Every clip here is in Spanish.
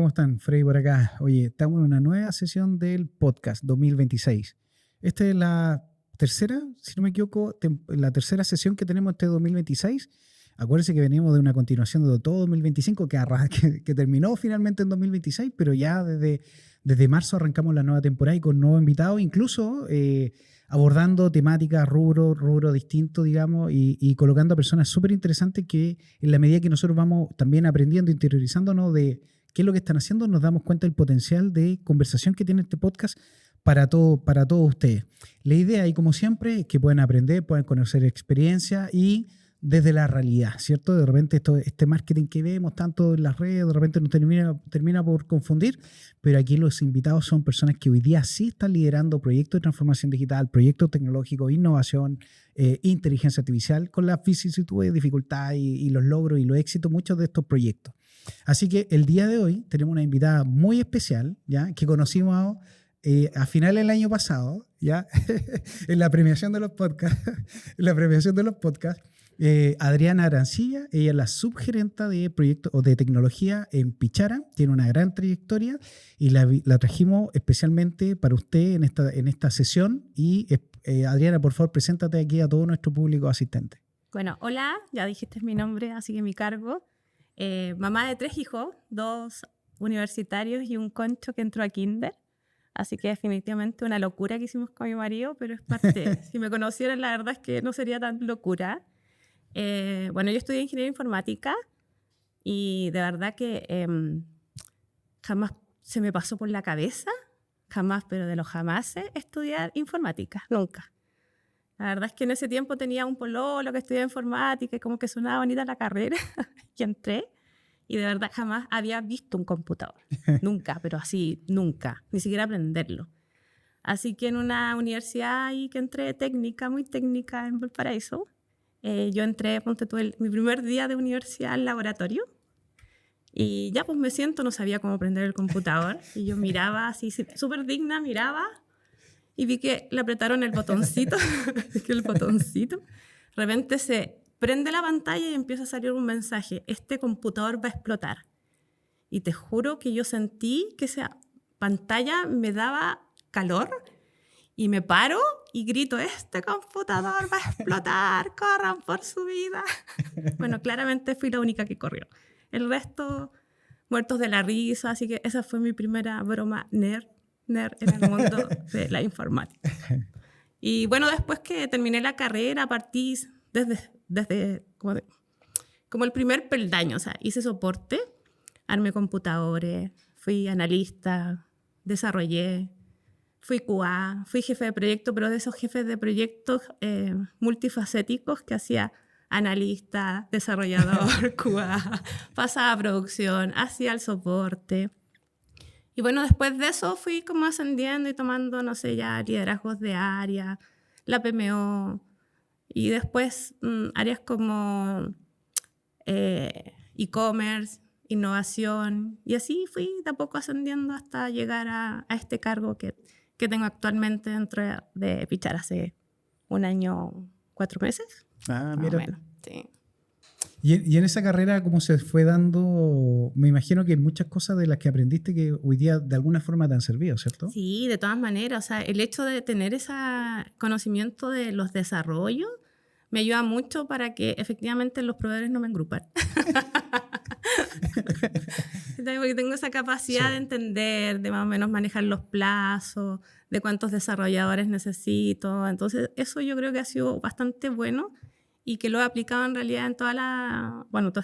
¿Cómo están? Freddy por acá. Oye, estamos en una nueva sesión del podcast 2026. Esta es la tercera, si no me equivoco, la tercera sesión que tenemos este 2026. Acuérdense que venimos de una continuación de todo 2025 que terminó finalmente en 2026, pero ya desde marzo arrancamos la nueva temporada y con nuevos invitados, incluso abordando temáticas, rubro distinto, digamos, y colocando a personas súper interesantes que en la medida que nosotros vamos también aprendiendo, interiorizándonos de qué es lo que están haciendo, nos damos cuenta del potencial de conversación que tiene este podcast para todos ustedes. La idea, y como siempre, es que puedan aprender, puedan conocer experiencia y desde la realidad, ¿cierto? De repente este marketing que vemos tanto en las redes, de repente nos termina por confundir, pero aquí los invitados son personas que hoy día sí están liderando proyectos de transformación digital, proyectos tecnológicos, innovación, inteligencia artificial, con las vicisitudes, dificultades y los logros y los éxitos, muchos de estos proyectos. Así que el día de hoy tenemos una invitada muy especial, ¿ya? Que conocimos a finales del año pasado, ¿ya? En la premiación de los podcasts, Adriana Arancilla. Ella es la subgerenta de proyectos o de tecnología en Pichara, tiene una gran trayectoria y la trajimos especialmente para usted en esta sesión. Y Adriana, por favor, preséntate aquí a todo nuestro público asistente. Bueno, hola, ya dijiste mi nombre, así que mi cargo. Mamá de 3 hijos, 2 universitarios y un concho que entró a kinder. Así que definitivamente una locura que hicimos con mi marido, pero es parte. Si me conocieran, la verdad es que no sería tan locura. Bueno, yo estudié ingeniería informática y de verdad que jamás se me pasó por la cabeza, jamás, pero de los jamases, estudiar informática, nunca. La verdad es que en ese tiempo tenía un pololo que estudiaba informática y como que sonaba bonita la carrera y entré. Y de verdad jamás había visto un computador. Nunca, pero así, nunca. Ni siquiera aprenderlo. Así que en una universidad ahí que entré técnica, muy técnica en Valparaíso, yo entré, ponte tú, mi primer día de universidad al laboratorio. Y ya pues me siento, no sabía cómo prender el computador. Y yo miraba así, súper digna, miraba. Y vi que le apretaron el botoncito. De repente se prende la pantalla y empieza a salir un mensaje: este computador va a explotar. Y te juro que yo sentí que esa pantalla me daba calor y me paro y grito: este computador va a explotar, corran por su vida. Bueno, claramente fui la única que corrió. El resto muertos de la risa, así que esa fue mi primera broma nerd en el mundo de la informática. Y bueno, después que terminé la carrera, partí desde como el primer peldaño, o sea, hice soporte, armé computadores, fui analista, desarrollé, fui QA, fui jefe de proyecto, pero de esos jefes de proyectos multifacéticos que hacía analista, desarrollador, QA, pasaba a producción, hacía el soporte. Y bueno, después de eso fui como ascendiendo y tomando, no sé, ya liderazgos de área, la PMO, y después áreas como e-commerce, innovación, y así fui de a poco ascendiendo hasta llegar a este cargo que tengo actualmente dentro de Pichara hace 1 año, 4 meses. Mira. Menos, sí. Y en esa carrera, ¿cómo se fue dando? Me imagino que muchas cosas de las que aprendiste que hoy día de alguna forma te han servido, ¿cierto? Sí, de todas maneras. O sea, el hecho de tener ese conocimiento de los desarrollos me ayuda mucho para que efectivamente los proveedores no me engrupan. Porque tengo esa capacidad de entender, de más o menos manejar los plazos, de cuántos desarrolladores necesito. Entonces, eso yo creo que ha sido bastante bueno y que lo he aplicado en realidad en todos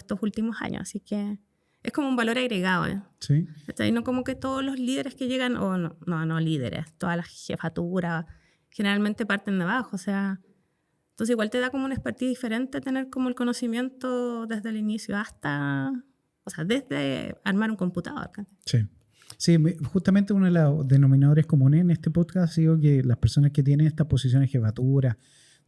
estos últimos años. Así que es como un valor agregado. Sí. No como que todos los líderes que llegan, o no líderes, todas las jefaturas, generalmente parten de abajo. O sea, entonces igual te da como una expertise diferente tener como el conocimiento desde el inicio hasta, o sea, desde armar un computador. Sí. Sí, justamente uno de los denominadores comunes en este podcast ha sido que las personas que tienen estas posiciones de jefatura,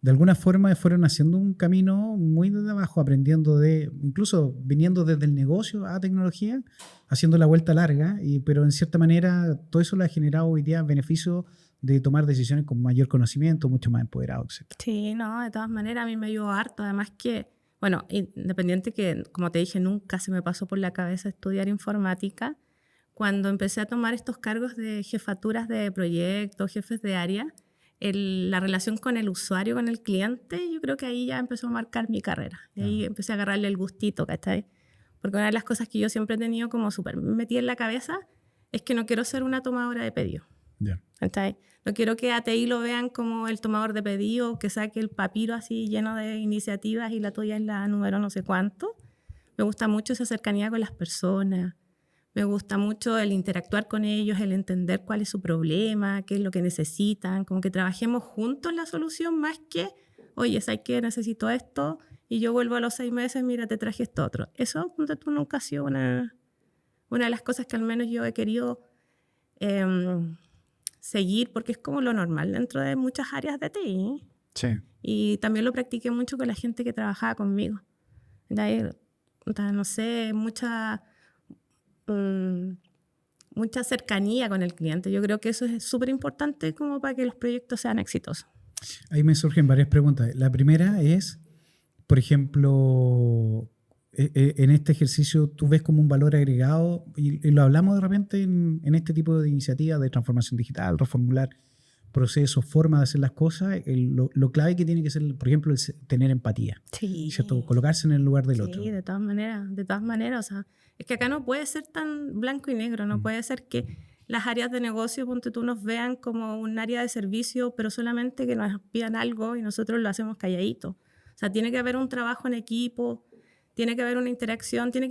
de alguna forma fueron haciendo un camino muy desde abajo, aprendiendo incluso viniendo desde el negocio a tecnología, haciendo la vuelta larga, pero en cierta manera todo eso le ha generado hoy día beneficio de tomar decisiones con mayor conocimiento, mucho más empoderado, etc. Sí, no, de todas maneras a mí me ayudó harto, además que, bueno, independiente que, como te dije, nunca se me pasó por la cabeza estudiar informática, cuando empecé a tomar estos cargos de jefaturas de proyectos, jefes de área, la relación con el usuario, con el cliente, yo creo que ahí ya empezó a marcar mi carrera. Y ahí empecé a agarrarle el gustito, ¿cachai? Porque una de las cosas que yo siempre he tenido como súper metida en la cabeza es que no quiero ser una tomadora de pedido. ¿Cachai? No quiero que ATI lo vean como el tomador de pedido, que saque el papiro así lleno de iniciativas y la tuya es la número no sé cuánto. Me gusta mucho esa cercanía con las personas. Me gusta mucho el interactuar con ellos, el entender cuál es su problema, qué es lo que necesitan, como que trabajemos juntos en la solución más que, oye, ¿sabes qué? Necesito esto y yo vuelvo a los 6 meses, mira, te traje esto otro. Eso tú nunca ha sido una de las cosas que al menos yo he querido seguir, porque es como lo normal dentro de muchas áreas de TI. Sí. Y también lo practiqué mucho con la gente que trabajaba conmigo. No sé, mucha cercanía con el cliente. Yo creo que eso es súper importante como para que los proyectos sean exitosos. Ahí me surgen varias preguntas. La primera es, por ejemplo, en este ejercicio, ¿tú ves como un valor agregado? Y lo hablamos de repente en este tipo de iniciativas de transformación digital, reformular procesos, formas de hacer las cosas. Lo clave que tiene que ser, por ejemplo, tener empatía. Sí. ¿Cierto? Colocarse en el lugar del otro. Sí, de todas maneras. O sea, es que acá no puede ser tan blanco y negro. No puede ser que las áreas de negocio, ponte tú, nos vean como un área de servicio, pero solamente que nos pidan algo y nosotros lo hacemos calladito. O sea, tiene que haber un trabajo en equipo, tiene que haber una interacción, yo le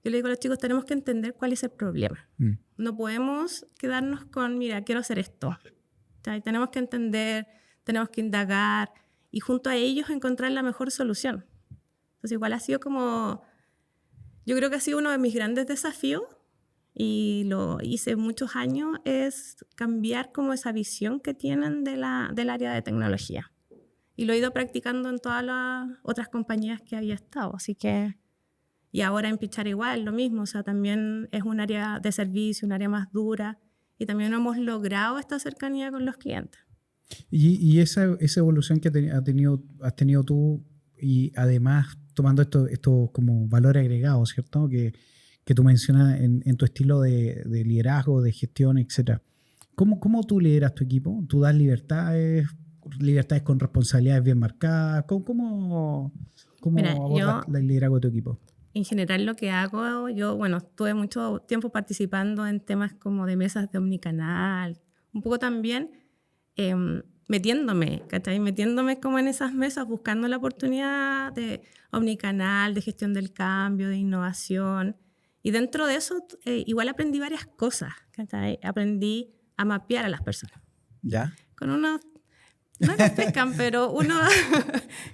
digo a los chicos, tenemos que entender cuál es el problema. No podemos quedarnos con, mira, quiero hacer esto. O sea, tenemos que entender, tenemos que indagar y junto a ellos encontrar la mejor solución. Entonces igual ha sido como, yo creo que ha sido uno de mis grandes desafíos y lo hice muchos años, es cambiar como esa visión que tienen del área de tecnología. Y lo he ido practicando en todas las otras compañías que había estado. Así que, y ahora en Pichar igual, lo mismo. O sea, también es un área de servicio, un área más dura. Y también hemos logrado esta cercanía con los clientes. Y esa evolución que has tenido tú, y además tomando esto como valor agregado, ¿cierto? Que tú mencionas en tu estilo de liderazgo, de gestión, etc. ¿Cómo tú lideras tu equipo? ¿Tú das libertades con responsabilidades bien marcadas? ¿Cómo abordas el liderazgo de tu equipo? En general lo que hago, yo, estuve mucho tiempo participando en temas como de mesas de omnicanal, un poco también metiéndome como en esas mesas, buscando la oportunidad de omnicanal, de gestión del cambio, de innovación. Y dentro de eso igual aprendí varias cosas, ¿cachai? Aprendí a mapear a las personas. ¿Ya? Con unos... No nos pescan, pero uno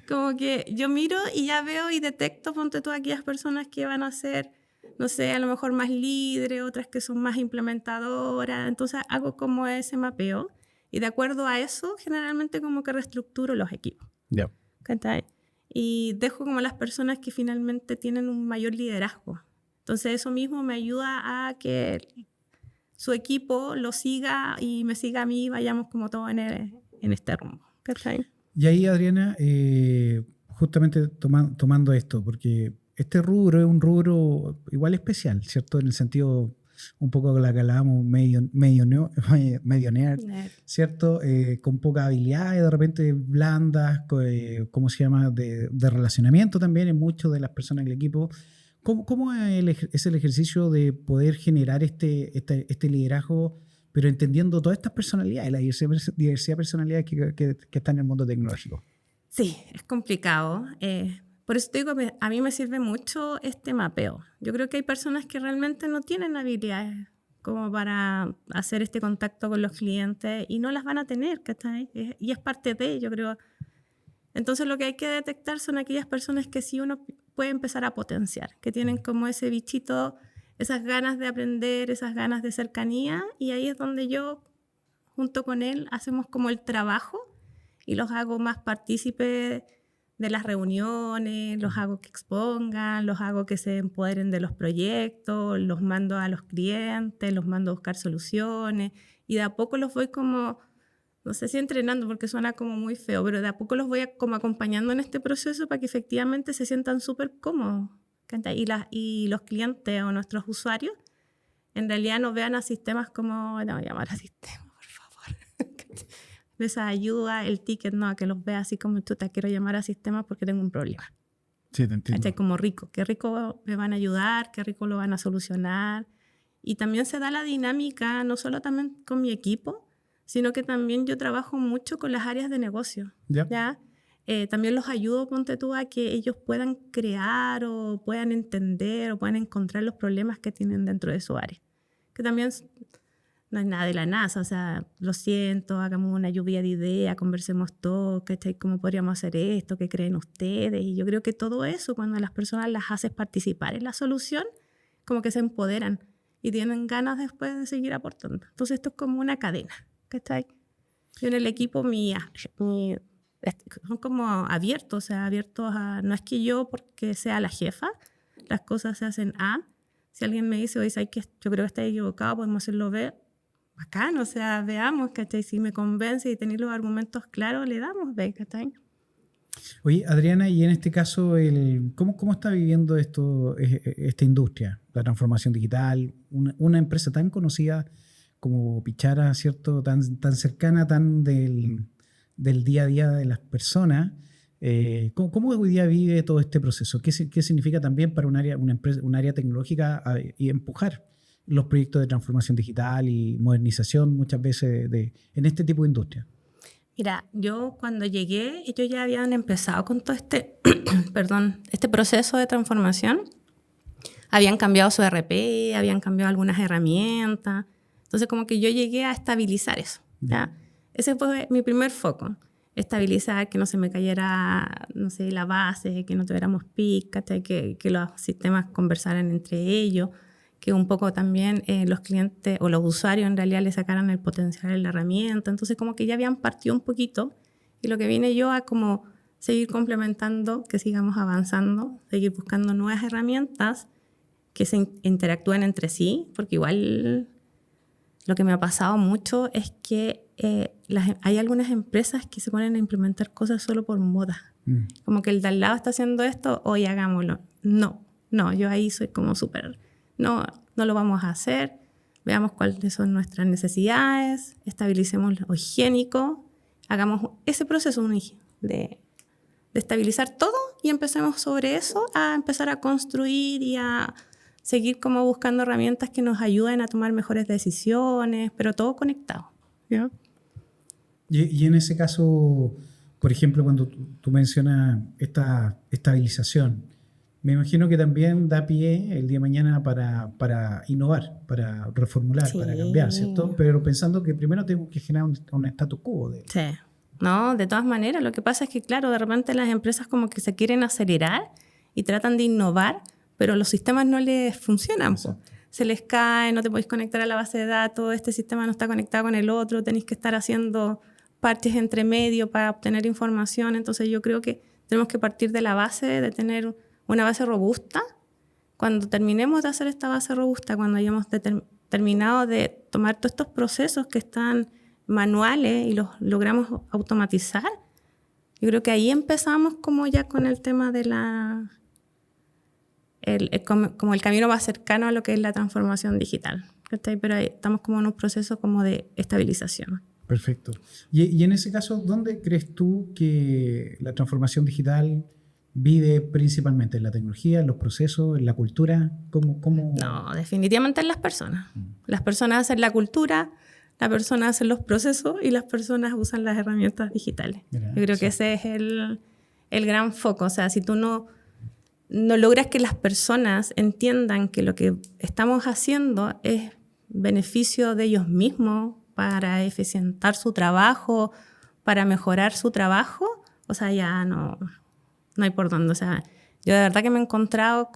como que yo miro y ya veo y detecto, ponte tú, aquellas personas que van a ser, no sé, a lo mejor más líderes, otras que son más implementadoras. Entonces hago como ese mapeo y de acuerdo a eso generalmente como que reestructuro los equipos. Yeah. ¿Cachai? Y dejo como las personas que finalmente tienen un mayor liderazgo. Entonces eso mismo me ayuda a que su equipo lo siga y me siga a mí y vayamos como todos en este rumbo. ¿Cachai? Y ahí, Adriana, justamente tomando esto, porque este rubro es un rubro igual especial, ¿cierto? En el sentido un poco de la que hablábamos, medio nerd, ¿cierto? Con pocas habilidades, de repente blandas, ¿cómo se llama? De relacionamiento también en muchas de las personas del equipo. ¿Cómo es el ejercicio de poder generar este liderazgo, pero entendiendo todas estas personalidades, la diversidad de personalidades que están en el mundo tecnológico? Sí, es complicado. Por eso te digo, a mí me sirve mucho este mapeo. Yo creo que hay personas que realmente no tienen habilidades como para hacer este contacto con los clientes y no las van a tener, ¿cachai? Y es parte de, yo creo. Entonces lo que hay que detectar son aquellas personas que sí uno puede empezar a potenciar, que tienen como ese bichito, esas ganas de aprender, esas ganas de cercanía, y ahí es donde yo, junto con él, hacemos como el trabajo y los hago más partícipes de las reuniones, los hago que expongan, los hago que se empoderen de los proyectos, los mando a los clientes, los mando a buscar soluciones y de a poco los voy como, no sé si entrenando porque suena como muy feo, pero de a poco los voy como acompañando en este proceso para que efectivamente se sientan súper cómodos. Y los clientes o nuestros usuarios en realidad no vean a sistemas como, no, llamar a sistemas, por favor. Esa ayuda, el ticket, no, a que los vea así como tú, te quiero llamar a sistemas porque tengo un problema. Sí, te entiendo. Como rico, qué rico me van a ayudar, qué rico lo van a solucionar. Y también se da la dinámica, no solo también con mi equipo, sino que también yo trabajo mucho con las áreas de negocio. Yep. ¿Ya? También los ayudo, ponte tú, a que ellos puedan crear o puedan entender o puedan encontrar los problemas que tienen dentro de su área. Que también no es nada de la NASA, o sea, lo siento, hagamos una lluvia de ideas, conversemos todos, ¿cachai? ¿Cómo podríamos hacer esto? ¿Qué creen ustedes? Y yo creo que todo eso, cuando a las personas las haces participar en la solución, como que se empoderan y tienen ganas después de seguir aportando. Entonces esto es como una cadena, ¿cachai? Yo en el equipo son como abiertos, o sea, abiertos a... No es que yo, porque sea la jefa, las cosas se hacen A. Si alguien me dice, oye, ¿sabes qué? Yo creo que está equivocado, podemos hacerlo B. Bacán, o sea, veamos, ¿cachai? Si me convence y tenéis los argumentos claros, le damos B, ¿cachai? Oye, Adriana, y en este caso, ¿cómo está viviendo esta industria, la transformación digital? Una empresa tan conocida como Pichara, ¿cierto? Tan cercana, tan del día a día de las personas. ¿Cómo hoy día vive todo este proceso? ¿Qué significa también para un área tecnológica y empujar los proyectos de transformación digital y modernización muchas veces en este tipo de industria? Mira, yo cuando llegué, ellos ya habían empezado con todo este proceso de transformación. Habían cambiado su ERP, habían cambiado algunas herramientas. Entonces, como que yo llegué a estabilizar eso, ¿ya? Ese fue mi primer foco. Estabilizar, que no se me cayera, no sé, la base, que no tuviéramos pic, que los sistemas conversaran entre ellos, que un poco también los clientes o los usuarios en realidad le sacaran el potencial de la herramienta. Entonces, como que ya habían partido un poquito y lo que vine yo a como seguir complementando, que sigamos avanzando, seguir buscando nuevas herramientas que se interactúen entre sí, porque igual lo que me ha pasado mucho es que hay algunas empresas que se ponen a implementar cosas solo por moda. Como que el de al lado está haciendo esto, hoy hagámoslo. No, yo ahí soy como súper, no lo vamos a hacer, veamos cuáles son nuestras necesidades, estabilicemos lo higiénico, hagamos ese proceso de estabilizar todo y empecemos sobre eso a empezar a construir y a seguir como buscando herramientas que nos ayuden a tomar mejores decisiones, pero todo conectado, ¿ya? Y en ese caso, por ejemplo, cuando tú mencionas esta estabilización, me imagino que también da pie el día de mañana para innovar, para reformular, Sí. para cambiar, ¿cierto? Pero pensando que primero tenemos que generar un status quo. Sí. No, de todas maneras, lo que pasa es que, claro, de repente las empresas como que se quieren acelerar y tratan de innovar, pero los sistemas no les funcionan. Exacto. Se les cae, no te podéis conectar a la base de datos, este sistema no está conectado con el otro, tenéis que estar haciendo parches entre medio para obtener información. Entonces yo creo que tenemos que partir de la base, de tener una base robusta. Cuando terminemos de hacer esta base robusta, cuando hayamos terminado de tomar todos estos procesos que están manuales y los logramos automatizar, yo creo que ahí empezamos como ya con el tema de como el camino más cercano a lo que es la transformación digital. Pero ahí estamos como en un proceso como de estabilización. Perfecto. Y en ese caso, ¿dónde crees tú que la transformación digital vive principalmente? ¿En la tecnología, en los procesos, en la cultura? ¿Cómo? No, definitivamente en las personas. Las personas hacen la cultura, las personas hacen los procesos y las personas usan las herramientas digitales. Mira, yo creo que ese es el gran foco. O sea, si tú no logras que las personas entiendan que lo que estamos haciendo es beneficio de ellos mismos para eficientar su trabajo, para mejorar su trabajo, o sea, ya no hay por dónde. O sea, yo de verdad que me he encontrado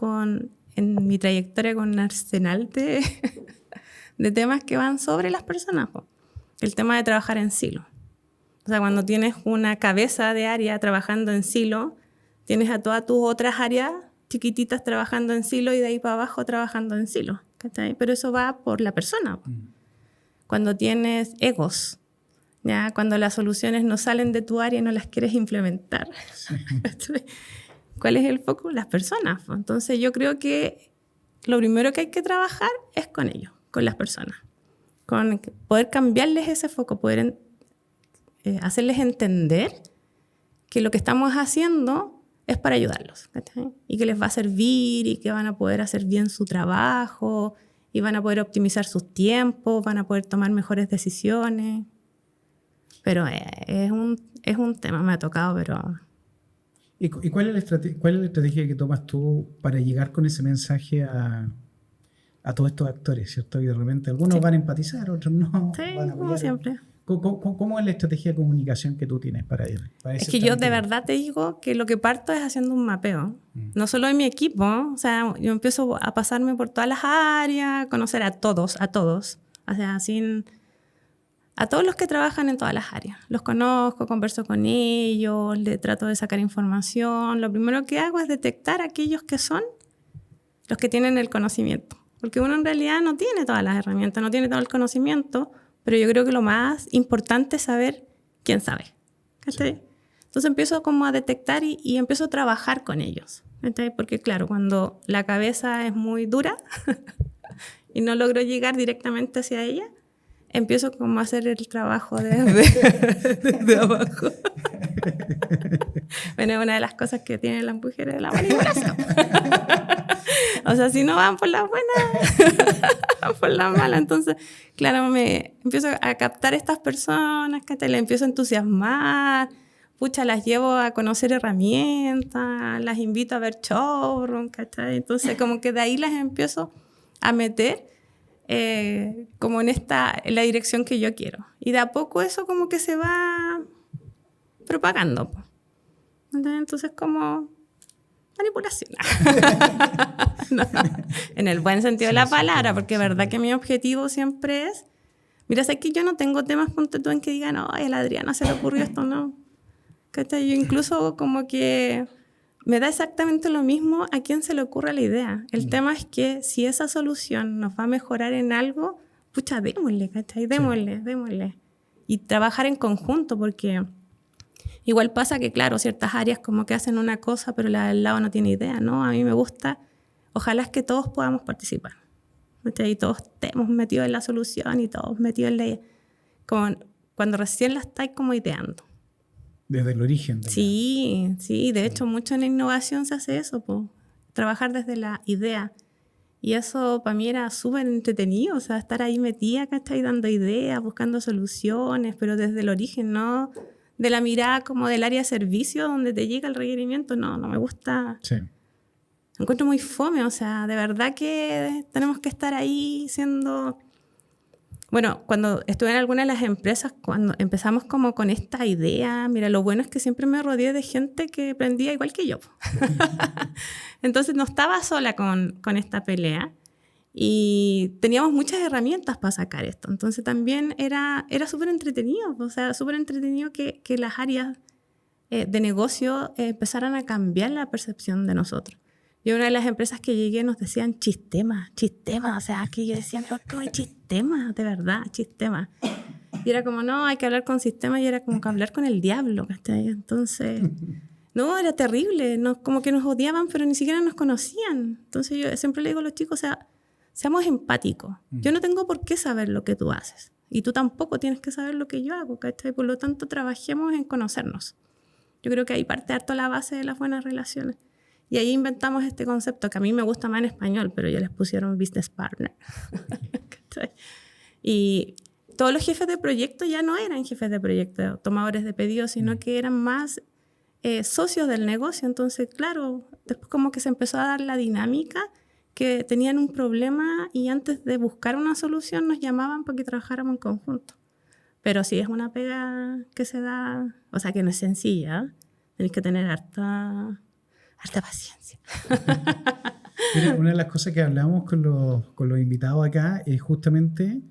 en mi trayectoria con un arsenal de temas que van sobre las personas. El tema de trabajar en silo. O sea, cuando tienes una cabeza de área trabajando en silo, tienes a todas tus otras áreas chiquititas trabajando en silo y de ahí para abajo trabajando en silo. ¿Cachai? Pero eso va por la persona. Cuando tienes egos, ¿ya? Cuando las soluciones no salen de tu área y no las quieres implementar. Sí. ¿Cuál es el foco? Las personas. Entonces yo creo que lo primero que hay que trabajar es con ellos. con las personas, con poder cambiarles ese foco, poder hacerles entender que lo que estamos haciendo es para ayudarlos, ¿cachai? Y que les va a servir y que van a poder hacer bien su trabajo y van a poder optimizar sus tiempos, van a poder tomar mejores decisiones. Pero es un tema, me ha tocado, pero... ¿Y cuál es la estrategia que tomas tú para llegar con ese mensaje a todos estos actores, ¿cierto? Y de repente algunos van a empatizar, otros no, Sí, van a como apoyar. siempre. ¿Cómo es la estrategia de comunicación que tú tienes para ese Es que yo de tema? verdad te digo que lo que parto es haciendo un mapeo. No solo en mi equipo, o sea, yo empiezo a pasarme por todas las áreas, conocer a todos, o sea, a todos los que trabajan en todas las áreas. Los conozco, converso con ellos, le trato de sacar información. Lo primero que hago es detectar a aquellos que son los que tienen el conocimiento. Porque uno en realidad no tiene todas las herramientas, no tiene todo el conocimiento, pero yo creo que lo más importante es saber quién sabe. ¿Cachai? Sí. Entonces empiezo como a detectar y empiezo a trabajar con ellos. ¿Cachai? Porque claro, cuando la cabeza es muy dura y no logro llegar directamente hacia ella, empiezo como a hacer el trabajo desde abajo. Bueno, es una de las cosas que tienen las mujeres de la manipulación. O sea, si no van por las buenas, van por las malas. Entonces, claro, me empiezo a captar estas personas, que les empiezo a entusiasmar, pucha, las llevo a conocer herramientas, las invito a ver showroom, ¿cachai? Entonces, como que de ahí las empiezo a meter como en la dirección que yo quiero. Y de a poco eso como que se va propagando. Entonces, como manipulación. No, en el buen sentido de la palabra, porque es verdad que mi objetivo siempre es, mira, sé que yo no tengo temas, ponte tú en que digan, ay, a la Adriana se le ocurrió esto, no. ¿Cachai? Yo incluso como que me da exactamente lo mismo a quién se le ocurra la idea. El tema es que si esa solución nos va a mejorar en algo, pucha, démosle, ¿cachai? Démosle. Y trabajar en conjunto, porque igual pasa que, claro, ciertas áreas como que hacen una cosa, pero la del lado no tiene idea, ¿no? A mí me gusta, ojalá es que todos podamos participar. ¿Cachai? Y todos estemos metidos en la solución y todos metidos en la... Cuando recién la estáis como ideando. Desde el origen. Sí, de hecho, mucho en la innovación se hace eso, trabajar desde la idea. Y eso para mí era súper entretenido, o sea, estar ahí metida, ¿cachai? Dando ideas, buscando soluciones, pero desde el origen, no de la mirada como del área de servicio donde te llega el requerimiento, no me gusta. Sí. Me encuentro muy fome, o sea, de verdad que tenemos que estar ahí siendo... Bueno, cuando estuve en alguna de las empresas, cuando empezamos como con esta idea, mira, lo bueno es que siempre me rodeé de gente que aprendía igual que yo. Entonces no estaba sola con esta pelea y teníamos muchas herramientas para sacar esto. Entonces también era súper entretenido, o sea, súper entretenido que las áreas de negocio empezaran a cambiar la percepción de nosotros. Yo una de las empresas que llegué nos decían chistemas, o sea, que yo decía, pero ¿cómo hay chistemas? De verdad, chistemas. Y era como, no, hay que hablar con sistemas y era como que hablar con el diablo, ¿cachai? Entonces, no, era terrible, como que nos odiaban, pero ni siquiera nos conocían. Entonces yo siempre le digo a los chicos, o sea, seamos empáticos. Yo no tengo por qué saber lo que tú haces y tú tampoco tienes que saber lo que yo hago, ¿cachai? Por lo tanto, trabajemos en conocernos. Yo creo que ahí parte harto la base de las buenas relaciones. Y ahí inventamos este concepto que a mí me gusta más en español, pero ya les pusieron business partner. Y todos los jefes de proyecto ya no eran jefes de proyecto, tomadores de pedidos, sino que eran más socios del negocio. Entonces, claro, después como que se empezó a dar la dinámica que tenían un problema y antes de buscar una solución nos llamaban para que trabajáramos en conjunto. Pero sí es una pega que se da, o sea, que no es sencilla. Tenéis que tener harta paciencia. Mira, una de las cosas que hablamos con los invitados acá es justamente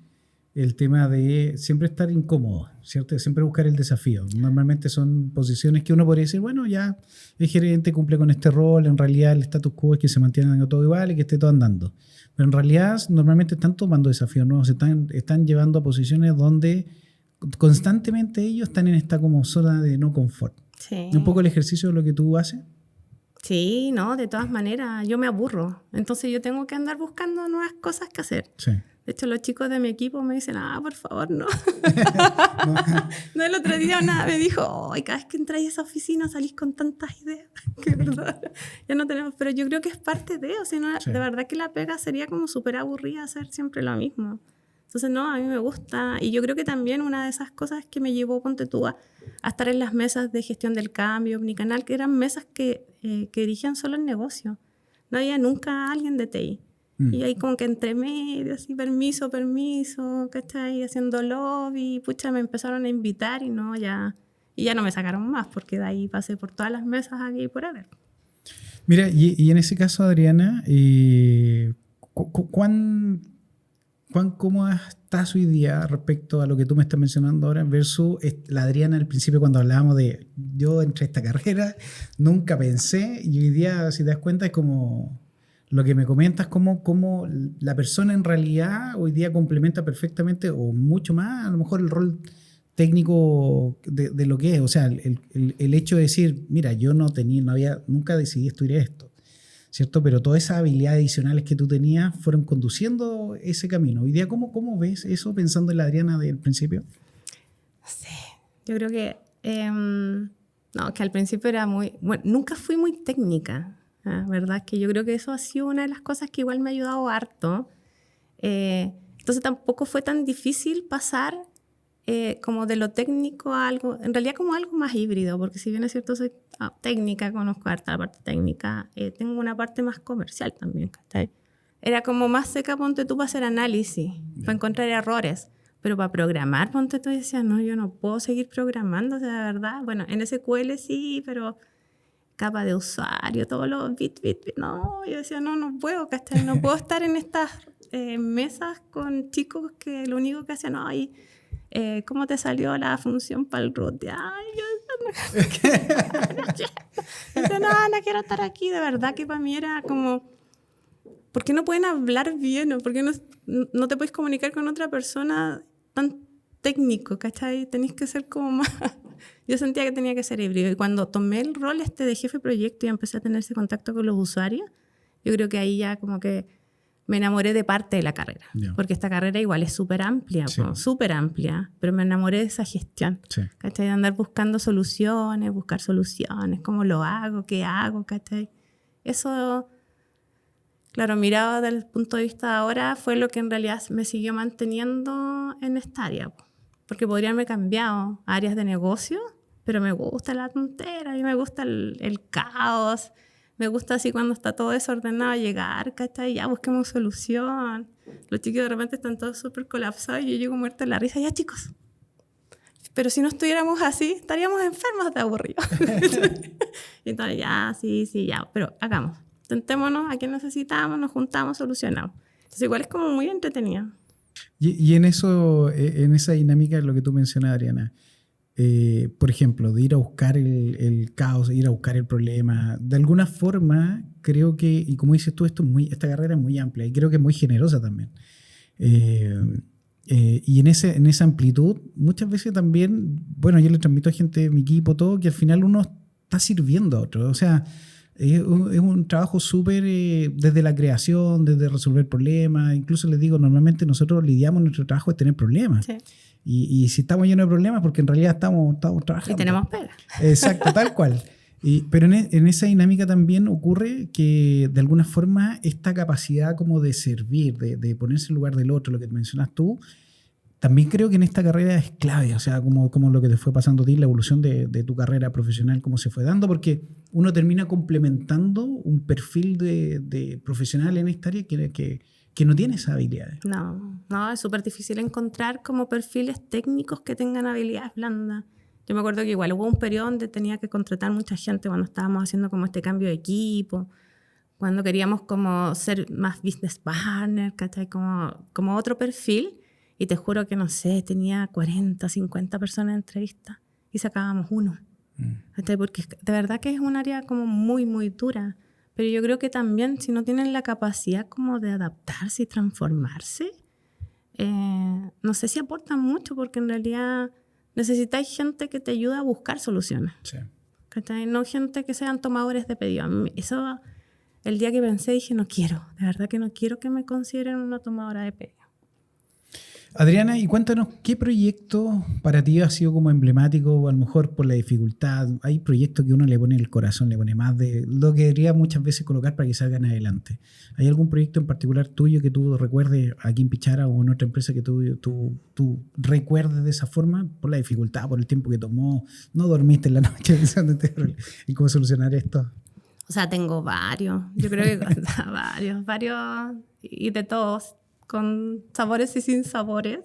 el tema de siempre estar incómodo, ¿cierto? Siempre buscar el desafío. Normalmente son posiciones que uno podría decir, bueno, ya el gerente cumple con este rol, en realidad el status quo es que se mantenga todo igual y que esté todo andando. Pero en realidad normalmente están tomando desafíos nuevos, están llevando a posiciones donde constantemente ellos están en esta como zona de no confort. Sí. Un poco el ejercicio de lo que tú haces. Sí, no, de todas maneras, yo me aburro. Entonces yo tengo que andar buscando nuevas cosas que hacer. Sí. De hecho, los chicos de mi equipo me dicen, por favor, no. No, el otro día me dijo, cada vez que entráis a esa oficina salís con tantas ideas. Que verdad, ya no tenemos. Pero yo creo que es parte de, o sea, no, Sí. de verdad que la pega sería como súper aburrida hacer siempre lo mismo. Entonces, no, a mí me gusta. Y yo creo que también una de esas cosas que me llevó, ponte tú, a estar en las mesas de gestión del cambio, Omnicanal, que eran mesas que dirigían solo el negocio. No había nunca alguien de TI. Y ahí como que entre medio, así, permiso, ¿cachai? Haciendo lobby, pucha, me empezaron a invitar y ya no me sacaron más, porque de ahí pasé por todas las mesas aquí y por haber. Mira, y en ese caso, Adriana, ¿cómo estás hoy día respecto a lo que tú me estás mencionando ahora versus la Adriana al principio cuando hablábamos de yo entré a esta carrera, nunca pensé, y hoy día, si te das cuenta, es como lo que me comentas, cómo la persona en realidad hoy día complementa perfectamente o mucho más a lo mejor el rol técnico de lo que es? O sea, el hecho de decir, mira, yo nunca decidí estudiar esto, ¿cierto? Pero todas esas habilidades adicionales que tú tenías fueron conduciendo ese camino. Hoy día, ¿cómo ves eso pensando en la Adriana del principio? Sí, yo creo que no, que al principio era bueno, nunca fui muy técnica, ¿verdad? Que yo creo que eso ha sido una de las cosas que igual me ha ayudado harto. Entonces tampoco fue tan difícil pasar como de lo técnico a algo, en realidad como algo más híbrido, porque si bien es cierto soy técnica, conozco harta la parte técnica, tengo una parte más comercial también, ¿cachai? Era como más seca, ponte tú, para hacer análisis, para encontrar errores, pero para programar, ponte tú, y decías, no, yo no puedo seguir programando, o sea, de verdad, bueno, en SQL sí, pero capa de usuario, todos los bits, no, yo decía, no puedo, ¿cachai? No puedo estar en estas mesas con chicos que lo único que hacían, ay, ¿cómo te salió la función para el root? Ay, yo no quiero estar aquí. De verdad que para mí era como, ¿por qué no pueden hablar bien? ¿O por qué no te puedes comunicar con otra persona tan técnico? ¿Cachai? Tenés que ser como más... Yo sentía que tenía que ser híbrido. Y cuando tomé el rol de jefe de proyecto y empecé a tener ese contacto con los usuarios, yo creo que ahí ya como que me enamoré de parte de la carrera. Yeah. Porque esta carrera igual es súper amplia, Sí. súper amplia, pero me enamoré de esa gestión. Sí. ¿Cachai? De andar buscar soluciones, cómo lo hago, qué hago, ¿cachai? Eso, claro, mirado desde el punto de vista de ahora, fue lo que en realidad me siguió manteniendo en esta área. Porque podría haberme cambiado a áreas de negocio, pero me gusta la tontera, a mí me gusta el caos. Me gusta así cuando está todo desordenado llegar, ¿cachai? Ya busquemos solución. Los chicos de repente están todos súper colapsados y yo llego muerta de la risa. Ya, chicos. Pero si no estuviéramos así, estaríamos enfermos de aburrido. Y entonces, ya, sí, ya. Pero hagamos. Tentémonos, a qué necesitamos, nos juntamos, solucionamos. Entonces igual es como muy entretenido. Y en eso, en esa dinámica, lo que tú mencionas, Adriana, por ejemplo, de ir a buscar el caos, ir a buscar el problema, de alguna forma creo que, y como dices tú, esta carrera es muy amplia y creo que es muy generosa también. Y en esa amplitud, muchas veces también, bueno, yo le transmito a gente de mi equipo todo, que al final uno está sirviendo a otro. O sea, es un trabajo súper desde la creación, desde resolver problemas. Incluso les digo, normalmente nosotros lidiamos, nuestro trabajo es tener problemas. Sí. Y si estamos llenos de problemas, porque en realidad estamos trabajando. Y tenemos pega. Exacto, tal cual. Pero en esa dinámica también ocurre que de alguna forma esta capacidad como de servir, de ponerse en lugar del otro, lo que mencionas tú, también creo que en esta carrera es clave, o sea, como lo que te fue pasando a ti, la evolución de tu carrera profesional, cómo se fue dando, porque uno termina complementando un perfil de profesional en esta área que no tiene esas habilidades. No, es súper difícil encontrar como perfiles técnicos que tengan habilidades blandas. Yo me acuerdo que igual hubo un periodo donde tenía que contratar mucha gente cuando estábamos haciendo como este cambio de equipo, cuando queríamos como ser más business partner, ¿cachai? Como otro perfil. Y te juro que, no sé, tenía 40, 50 personas en entrevista y sacábamos uno. Porque de verdad que es un área como muy, muy dura. Pero yo creo que también si no tienen la capacidad como de adaptarse y transformarse, no sé si aportan mucho, porque en realidad necesitáis gente que te ayude a buscar soluciones. Sí. No gente que sean tomadores de pedido. Eso, el día que pensé, dije, no quiero. De verdad que no quiero que me consideren una tomadora de pedido. Adriana, y cuéntanos, ¿qué proyecto para ti ha sido como emblemático, o a lo mejor por la dificultad? Hay proyectos que uno le pone el corazón, le pone más de lo que debería muchas veces colocar para que salgan adelante. ¿Hay algún proyecto en particular tuyo que tú recuerdes aquí en Pichara o en otra empresa que tú recuerdes de esa forma? Por la dificultad, por el tiempo que tomó, no dormiste en la noche pensando en cómo solucionar esto. O sea, tengo varios. Yo creo que varios y de todos, con sabores y sin sabores.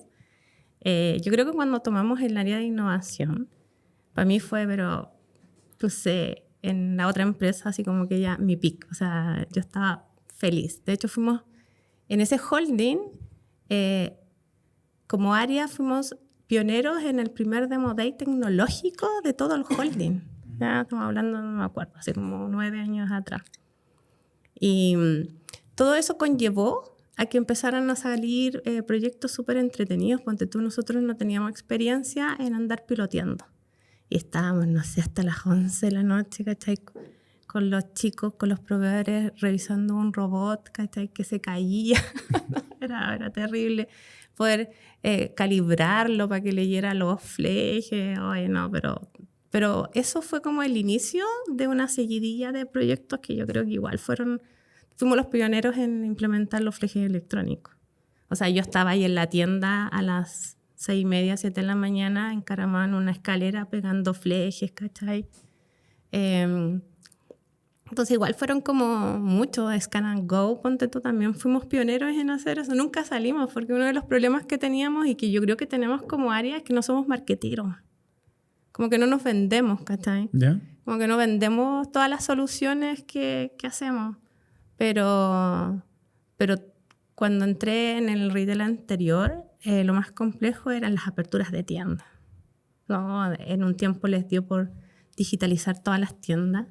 Yo creo que cuando tomamos el área de innovación, para mí fue, pero, no sé, en la otra empresa, así como que ya mi pick. O sea, yo estaba feliz. De hecho, fuimos en ese holding, como área, fuimos pioneros en el primer Demo Day tecnológico de todo el holding. Ya estamos hablando, no me acuerdo, hace como 9 años atrás. Y todo eso conllevó a que empezaran a salir proyectos súper entretenidos. Ponte tú, nosotros no teníamos experiencia en andar piloteando. Y estábamos, no sé, hasta las 11 de la noche, ¿cachai? Con los chicos, con los proveedores, revisando un robot, ¿cachai? Que se caía. era terrible. Poder calibrarlo para que leyera los flejes. Oye, no, pero eso fue como el inicio de una seguidilla de proyectos que yo creo que igual fuimos los pioneros en implementar los flejes electrónicos. O sea, yo estaba ahí en la tienda a las 6:30, 7 de la mañana, encaramada en una escalera pegando flejes, ¿cachai? Entonces igual fueron como muchos, Scan and Go, ponte tú, también fuimos pioneros en hacer eso. Nunca salimos porque uno de los problemas que teníamos y que yo creo que tenemos como área es que no somos marketeros. Como que no nos vendemos, ¿cachai? ¿Ya? Como que no vendemos todas las soluciones que hacemos. Pero cuando entré en el retail anterior, lo más complejo eran las aperturas de tiendas, ¿no? En un tiempo les dio por digitalizar todas las tiendas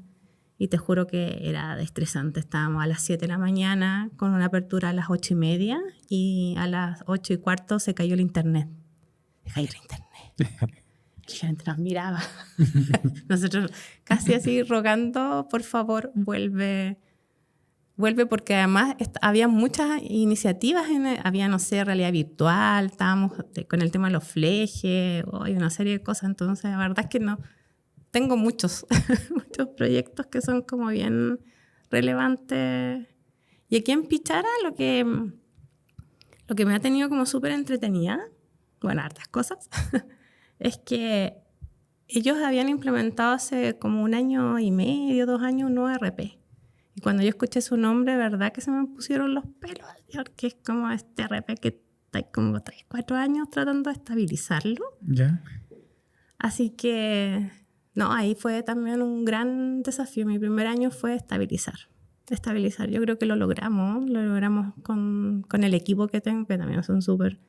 y te juro que era estresante. Estábamos a las 7 de la mañana con una apertura a las 8:30 y a las 8:15 se cayó el internet. Se cayó el internet. Y la gente nos miraba. Nosotros casi así rogando, por favor, vuelve, porque además había muchas iniciativas, había, no sé, realidad virtual, estábamos con el tema de los flejes, hay una serie de cosas. Entonces, la verdad es que no, tengo muchos proyectos que son como bien relevantes. Y aquí en Pichara lo que me ha tenido como súper entretenida, bueno, hartas cosas, es que ellos habían implementado hace como 1 año y medio, 2 años, un nuevo ERP. Y cuando yo escuché su nombre, verdad que se me pusieron los pelos, porque es como este ERP que está como 3, 4 años tratando de estabilizarlo. ¿Ya? Así que, no, ahí fue también un gran desafío. Mi primer año fue estabilizar. Yo creo que lo logramos con el equipo que tengo, que también son súper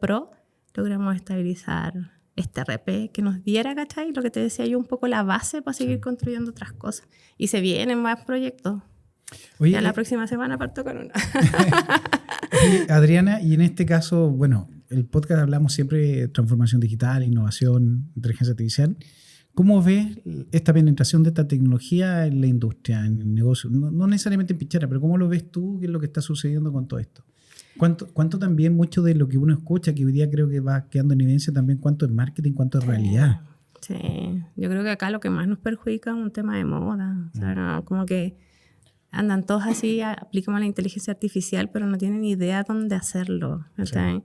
pro. Logramos estabilizar este RP que nos diera, ¿cachai? Lo que te decía yo, un poco la base para seguir construyendo otras cosas. Y se vienen más proyectos. Oye, ya la próxima semana parto con una. Oye, Adriana, y en este caso, bueno, el podcast hablamos siempre de transformación digital, innovación, inteligencia artificial. ¿Cómo ves esta penetración de esta tecnología en la industria, en el negocio? No necesariamente en Pichara, pero ¿cómo lo ves tú? ¿Qué es lo que está sucediendo con todo esto? ¿Cuánto también, mucho de lo que uno escucha, que hoy día creo que va quedando en evidencia también, cuánto es marketing, cuánto es realidad? Sí, yo creo que acá lo que más nos perjudica es un tema de moda. O sea, no, como que andan todos así, aplicamos la inteligencia artificial, pero no tienen idea dónde hacerlo. Sí.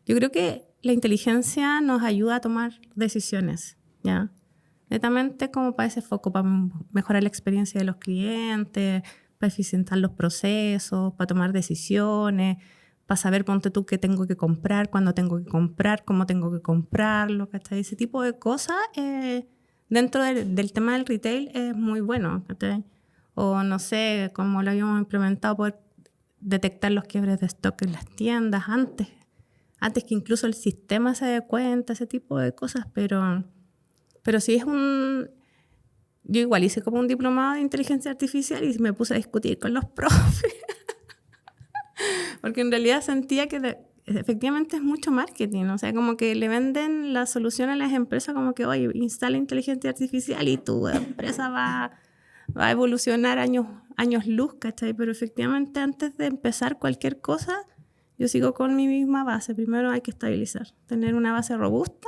Yo creo que la inteligencia nos ayuda a tomar decisiones, ¿ya? Netamente como para ese foco, para mejorar la experiencia de los clientes, para eficientar los procesos, para tomar decisiones, para saber, ponte tú, qué tengo que comprar, cuándo tengo que comprar, cómo tengo que comprarlo, ¿cachai? Ese tipo de cosas dentro del tema del retail es muy bueno, ¿cachai? O no sé, como lo habíamos implementado, poder detectar los quiebres de stock en las tiendas antes que incluso el sistema se dé cuenta, ese tipo de cosas, pero sí es yo igual hice como un diplomado de inteligencia artificial y me puse a discutir con los profes. Porque en realidad sentía que efectivamente es mucho marketing. O sea, como que le venden la solución a las empresas como que, oye, instala inteligencia artificial y tu empresa va a evolucionar años luz, ¿cachai? Pero efectivamente antes de empezar cualquier cosa, yo sigo con mi misma base. Primero hay que estabilizar, tener una base robusta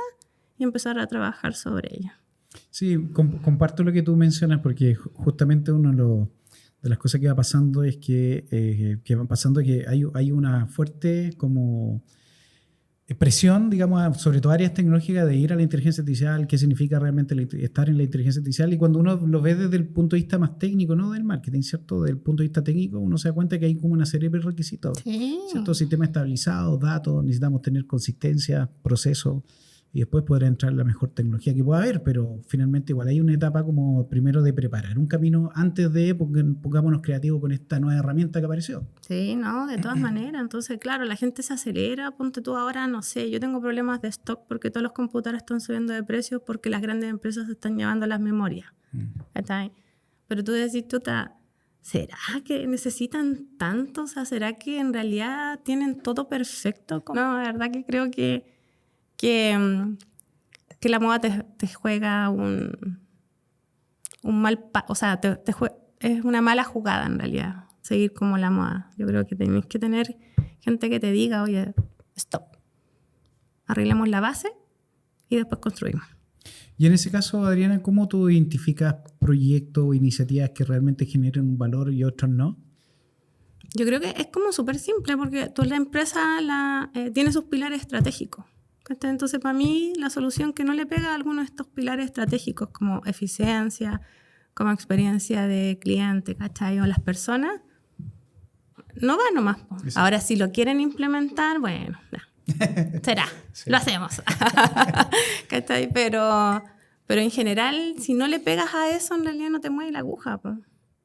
y empezar a trabajar sobre ella. Sí, comparto lo que tú mencionas porque justamente de las cosas que va pasando es que hay una fuerte como presión, digamos, sobre todo áreas tecnológicas de ir a la inteligencia artificial, qué significa realmente estar en la inteligencia artificial, y cuando uno lo ve desde el punto de vista más técnico, no del marketing, ¿cierto? Desde el punto de vista técnico, uno se da cuenta que hay como una serie de requisitos, Sí. ¿cierto? Sistemas estabilizados, datos, necesitamos tener consistencia, procesos, y después poder entrar la mejor tecnología que pueda haber, pero finalmente igual hay una etapa como primero de preparar un camino antes de, pongámonos creativos con esta nueva herramienta que apareció. Sí, no, de todas maneras. Entonces, claro, la gente se acelera. Ponte tú ahora, no sé, yo tengo problemas de stock porque todos los computadores están subiendo de precios porque las grandes empresas se están llevando las memorias. ¿Está? Pero tú decís, ¿será que necesitan tanto? O sea, ¿será que en realidad tienen todo perfecto? No, la verdad que creo que la moda te juega un mal... o sea, es una mala jugada en realidad, seguir como la moda. Yo creo que tenés que tener gente que te diga, oye, stop. Arreglemos la base y después construimos. Y en ese caso, Adriana, ¿cómo tú identificas proyectos o iniciativas que realmente generen un valor y otros no? Yo creo que es como súper simple porque toda la empresa tiene sus pilares estratégicos. Entonces, para mí, la solución que no le pega a alguno de estos pilares estratégicos, como eficiencia, como experiencia de cliente, ¿cachai? O las personas, no va nomás. Exacto. Ahora, si lo quieren implementar, bueno, será, sí. Lo hacemos. ¿Cachai? Pero en general, si no le pegas a eso, en realidad no te mueve la aguja. Po.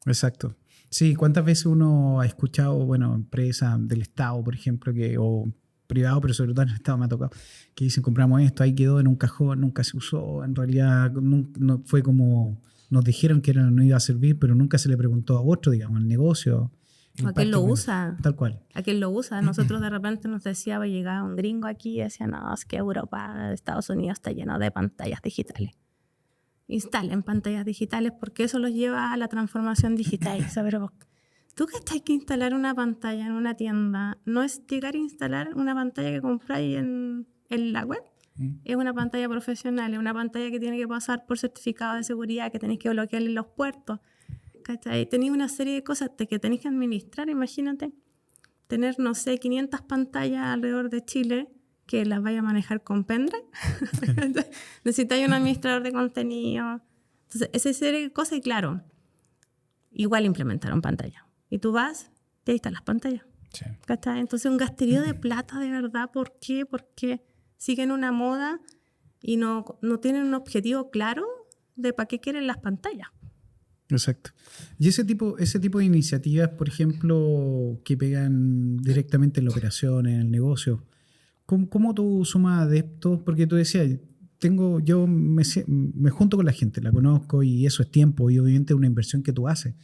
Exacto. Sí, ¿cuántas veces uno ha escuchado, bueno, empresas del Estado, por ejemplo, o privado, pero sobre todo en el Estado me ha tocado, que dicen, compramos esto, ahí quedó en un cajón, nunca se usó, en realidad no fue como nos dijeron que no iba a servir, pero nunca se le preguntó a otro, digamos, el negocio. ¿A quién lo usa? Tal cual. ¿A quién lo usa? Nosotros de repente nos decía, llegaba un gringo aquí y decía, no, es que Europa, Estados Unidos está lleno de pantallas digitales. Instalen pantallas digitales porque eso los lleva a la transformación digital. O sea, pero tú que hay que instalar una pantalla en una tienda, no es llegar a instalar una pantalla que compráis en la web. Es una pantalla profesional, es una pantalla que tiene que pasar por certificado de seguridad, que tenéis que bloquearle los puertos. Tenéis una serie de cosas que tenéis que administrar. Imagínate tener, no sé, 500 pantallas alrededor de Chile que las vaya a manejar con pendrive. Necesitáis un administrador de contenido. Entonces, esa serie de cosas, y claro, igual implementaron pantalla. Y tú vas, y ahí están las pantallas. Sí. Entonces, un gasterío de plata, de verdad. ¿Por qué? Porque siguen una moda y no tienen un objetivo claro de para qué quieren las pantallas. Exacto. Y ese tipo de iniciativas, por ejemplo, que pegan directamente en la operación, en el negocio, ¿cómo tú sumas adeptos? Porque tú decías, yo me junto con la gente, la conozco y eso es tiempo y obviamente una inversión que tú haces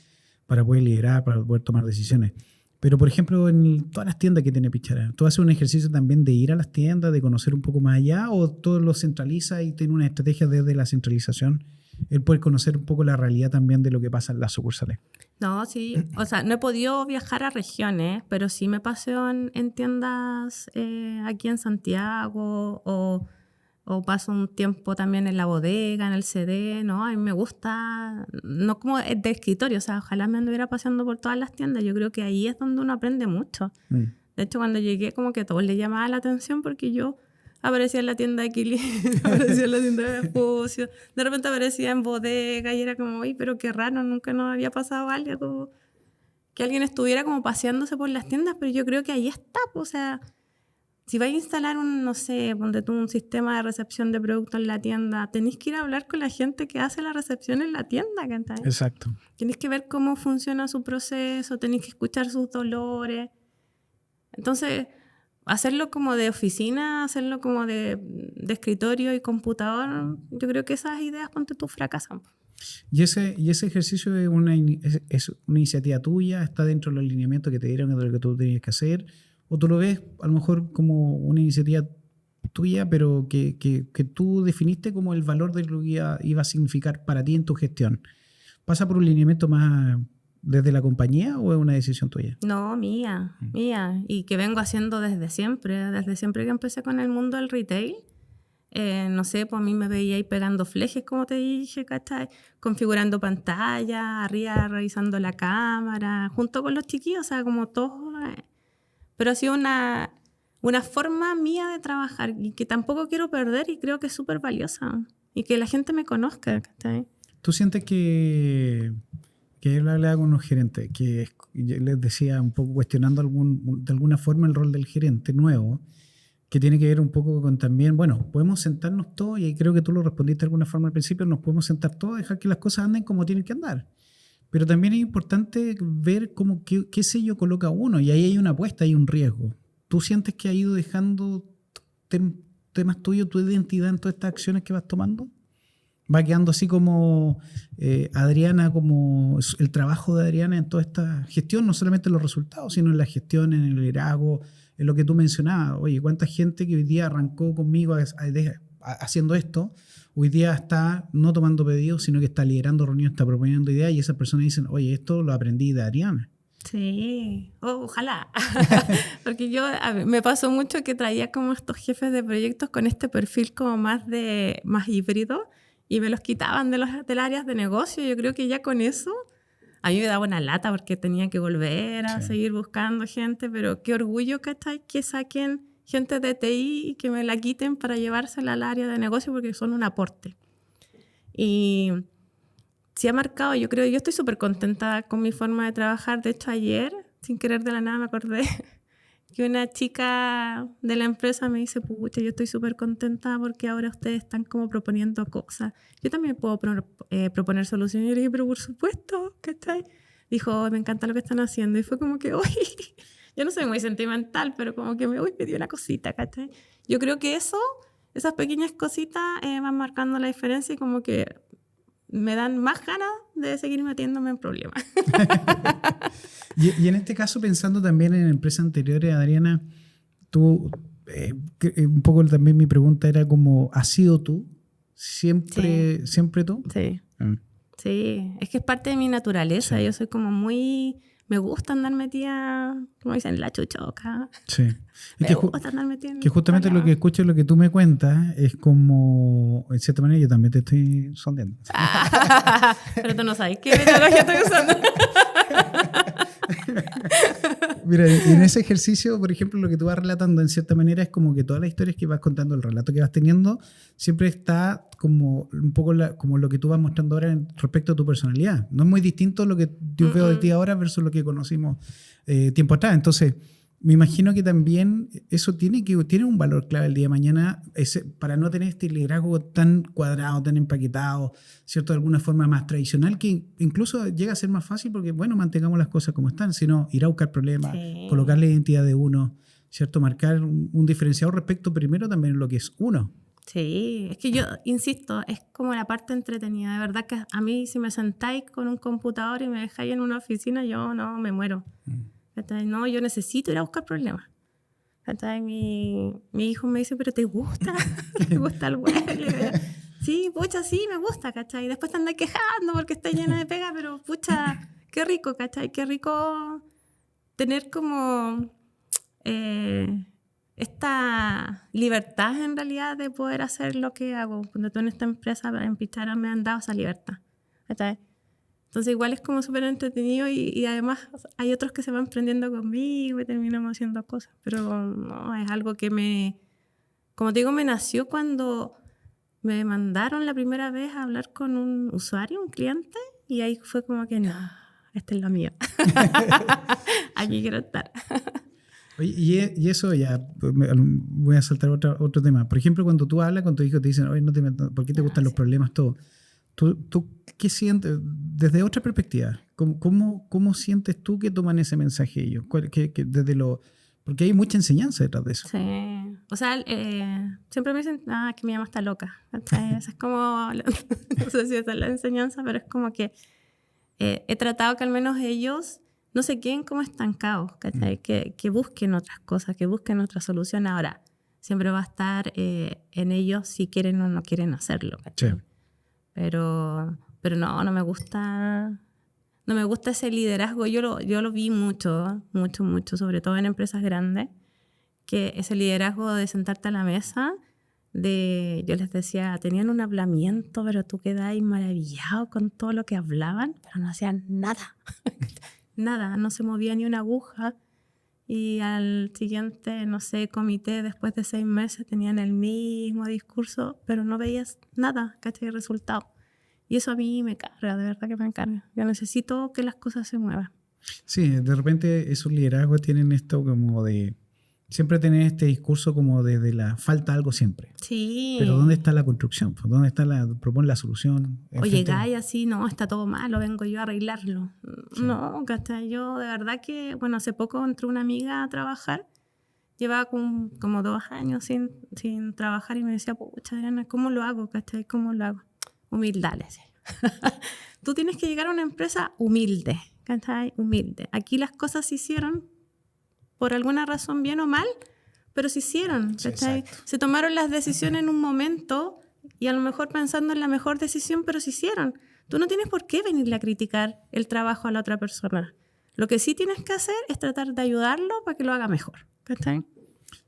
para poder liderar, para poder tomar decisiones. Pero, por ejemplo, en todas las tiendas que tiene Pichara, ¿tú haces un ejercicio también de ir a las tiendas, de conocer un poco más allá, o todo lo centraliza y tiene una estrategia desde la centralización? El poder conocer un poco la realidad también de lo que pasa en las sucursales. No, sí. O sea, no he podido viajar a regiones, pero sí me paseo en tiendas aquí en Santiago o paso un tiempo también en la bodega, en el CD, ¿no? A mí me gusta, no como de escritorio, o sea, ojalá me anduviera paseando por todas las tiendas. Yo creo que ahí es donde uno aprende mucho. De hecho, cuando llegué como que a todos les llamaba la atención porque yo aparecía en la tienda de Kili, aparecía en la tienda de Espucio, de repente aparecía en bodega y era como, uy, pero qué raro, nunca nos había pasado algo, que alguien estuviera como paseándose por las tiendas, pero yo creo que ahí está, o sea, si vais a instalar no sé, ponte tú un sistema de recepción de productos en la tienda, tenéis que ir a hablar con la gente que hace la recepción en la tienda, ¿cachai? Exacto. Tenéis que ver cómo funciona su proceso, tenéis que escuchar sus dolores. Entonces, hacerlo como de oficina, hacerlo como de escritorio y computador, yo creo que esas ideas, ponte tú, fracasan. ¿Y ese ejercicio es una iniciativa tuya? ¿Está dentro de los lineamientos que te dieron de lo que tú tenías que hacer? ¿O tú lo ves a lo mejor como una iniciativa tuya, pero que tú definiste como el valor de lo que iba a significar para ti en tu gestión? ¿Pasa por un lineamiento más desde la compañía o es una decisión tuya? No, mía. Y que vengo haciendo desde siempre que empecé con el mundo del retail. No sé, pues a mí me veía ahí pegando flejes, como te dije, ¿cachai? Configurando pantalla, arriba revisando la cámara, junto con los chiquillos, o sea, como todos. Pero ha sido una forma mía de trabajar y que tampoco quiero perder y creo que es súper valiosa. Y que la gente me conozca, ¿cachai? ¿Tú sientes que él hablaba con unos gerentes, que yo les decía un poco cuestionando de alguna forma el rol del gerente nuevo, que tiene que ver un poco con también, bueno, podemos sentarnos todos, y ahí creo que tú lo respondiste de alguna forma al principio, nos podemos sentar todos, dejar que las cosas anden como tienen que andar. Pero también es importante ver qué sello coloca uno, y ahí hay una apuesta, hay un riesgo. ¿Tú sientes que has ido dejando temas tuyos, tu identidad en todas estas acciones que vas tomando? Va quedando así como Adriana, como el trabajo de Adriana en toda esta gestión, no solamente en los resultados, sino en la gestión, en el liderazgo, en lo que tú mencionabas. Oye, ¿cuánta gente que hoy día arrancó conmigo haciendo esto, hoy día está no tomando pedidos, sino que está liderando reuniones, está proponiendo ideas, y esas personas dicen, oye, esto lo aprendí de Adriana? Sí, ojalá. Porque me pasó mucho que traía como estos jefes de proyectos con este perfil como más híbrido y me los quitaban del áreas de negocio. Yo creo que ya con eso a mí me daba una lata porque tenía que volver a seguir buscando gente, pero qué orgullo, ¿cachai? Que saquen gente de TI y que me la quiten para llevársela al área de negocio porque son un aporte. Y sí ha marcado, yo estoy súper contenta con mi forma de trabajar. De hecho, ayer, sin querer de la nada, me acordé que una chica de la empresa me dice, pucha, yo estoy súper contenta porque ahora ustedes están como proponiendo cosas. Yo también puedo proponer soluciones. Y yo le dije, pero por supuesto, ¿cachai? Dijo, me encanta lo que están haciendo. Y fue como que, uy, yo no soy muy sentimental, pero como que me dio una cosita, ¿cachai? Yo creo que esas pequeñas cositas van marcando la diferencia y como que me dan más ganas de seguir metiéndome en problemas. Y en este caso, pensando también en empresas anteriores, Adriana, tú, un poco también mi pregunta era como, ¿has sido tú? ¿Siempre, siempre tú? Sí. Sí, es que es parte de mi naturaleza. Sí. Yo soy como me gusta andar metida, como dicen, la chuchoca. Sí. Me gusta andar metida. Que justamente lo que escucho, lo que tú me cuentas, es como, en cierta manera, yo también te estoy sondeando. Pero tú no sabes qué metodología estoy usando. Mira, en ese ejercicio, por ejemplo, lo que tú vas relatando, en cierta manera, es como que todas las historias que vas contando, el relato que vas teniendo, siempre está como un poco como lo que tú vas mostrando ahora respecto a tu personalidad. No es muy distinto lo que yo veo de ti ahora versus lo que conocimos tiempo atrás. Entonces, me imagino que también eso tiene un valor clave el día de mañana, para no tener este liderazgo tan cuadrado, tan empaquetado, ¿cierto? De alguna forma más tradicional, que incluso llega a ser más fácil porque, bueno, mantengamos las cosas como están, sino ir a buscar problemas, colocar la identidad de uno, ¿cierto? Marcar un diferenciador respecto primero también a lo que es uno. Sí, es que yo insisto, es como la parte entretenida. De verdad que a mí, si me sentáis con un computador y me dejáis en una oficina, yo no me muero. No, yo necesito ir a buscar problemas. Mi hijo me dice, ¿pero te gusta? ¿Te gusta el web? Sí, pucha, sí, me gusta, ¿cachai? Y después te andas quejando porque está llena de pega, pero pucha, qué rico, ¿cachai? Qué rico tener como esta libertad en realidad de poder hacer lo que hago. Cuando tú en esta empresa, en Pichara, me han dado esa libertad, ¿cachai? Entonces igual es como súper entretenido y además hay otros que se van prendiendo conmigo y terminamos haciendo cosas. Pero no, es algo que como te digo, me nació cuando me mandaron la primera vez a hablar con un usuario, un cliente, y ahí fue como que no, esta es la mía. Aquí quiero estar. Oye, y eso ya, voy a saltar otro tema. Por ejemplo, cuando tú hablas con tu hijo, te dicen, oye, ¿por qué te gustan los problemas? Todo. ¿Tú qué sientes desde otra perspectiva? ¿Cómo sientes tú que toman ese mensaje ellos? Porque hay mucha enseñanza detrás de eso. Sí. O sea, siempre me dicen, que mi mamá está loca. Esa es como, no sé si esa es la enseñanza, pero es como que he tratado que al menos ellos no se queden como estancados, que busquen otras cosas, que busquen otra solución. Ahora, siempre va a estar en ellos si quieren o no quieren hacerlo, ¿cachai? Sí. Pero no me gusta no me gusta ese liderazgo. Yo lo vi mucho, sobre todo en empresas grandes, que ese liderazgo de sentarte a la mesa, yo les decía, tenían un hablamiento, pero tú quedabas maravillado con todo lo que hablaban, pero no hacían nada. Nada, no se movía ni una aguja. Y al siguiente, no sé, comité, después de 6 meses, tenían el mismo discurso, pero no veías nada, ¿cachai? Resultado. Y eso a mí me carga, de verdad que me carga. Yo necesito que las cosas se muevan. Sí, de repente esos liderazgos tienen esto como de siempre tener este discurso como desde la falta algo siempre. Sí. Pero ¿dónde está la construcción? ¿Dónde está propone la solución? O llegáis así, no, está todo malo, vengo yo a arreglarlo. Sí. No, ¿cachai? Yo de verdad que, bueno, hace poco entró una amiga a trabajar, llevaba como 2 años sin trabajar y me decía, pucha, Adriana, ¿cómo lo hago? ¿Cachai? ¿Cómo lo hago? Humildad, le decía. Tú tienes que llegar a una empresa humilde, ¿cachai? Humilde. Aquí las cosas se hicieron por alguna razón, bien o mal, pero se hicieron, ¿cachai? Sí, se tomaron las decisiones en un momento y a lo mejor pensando en la mejor decisión, pero se hicieron. Tú no tienes por qué venirle a criticar el trabajo a la otra persona. Lo que sí tienes que hacer es tratar de ayudarlo para que lo haga mejor, ¿cachai?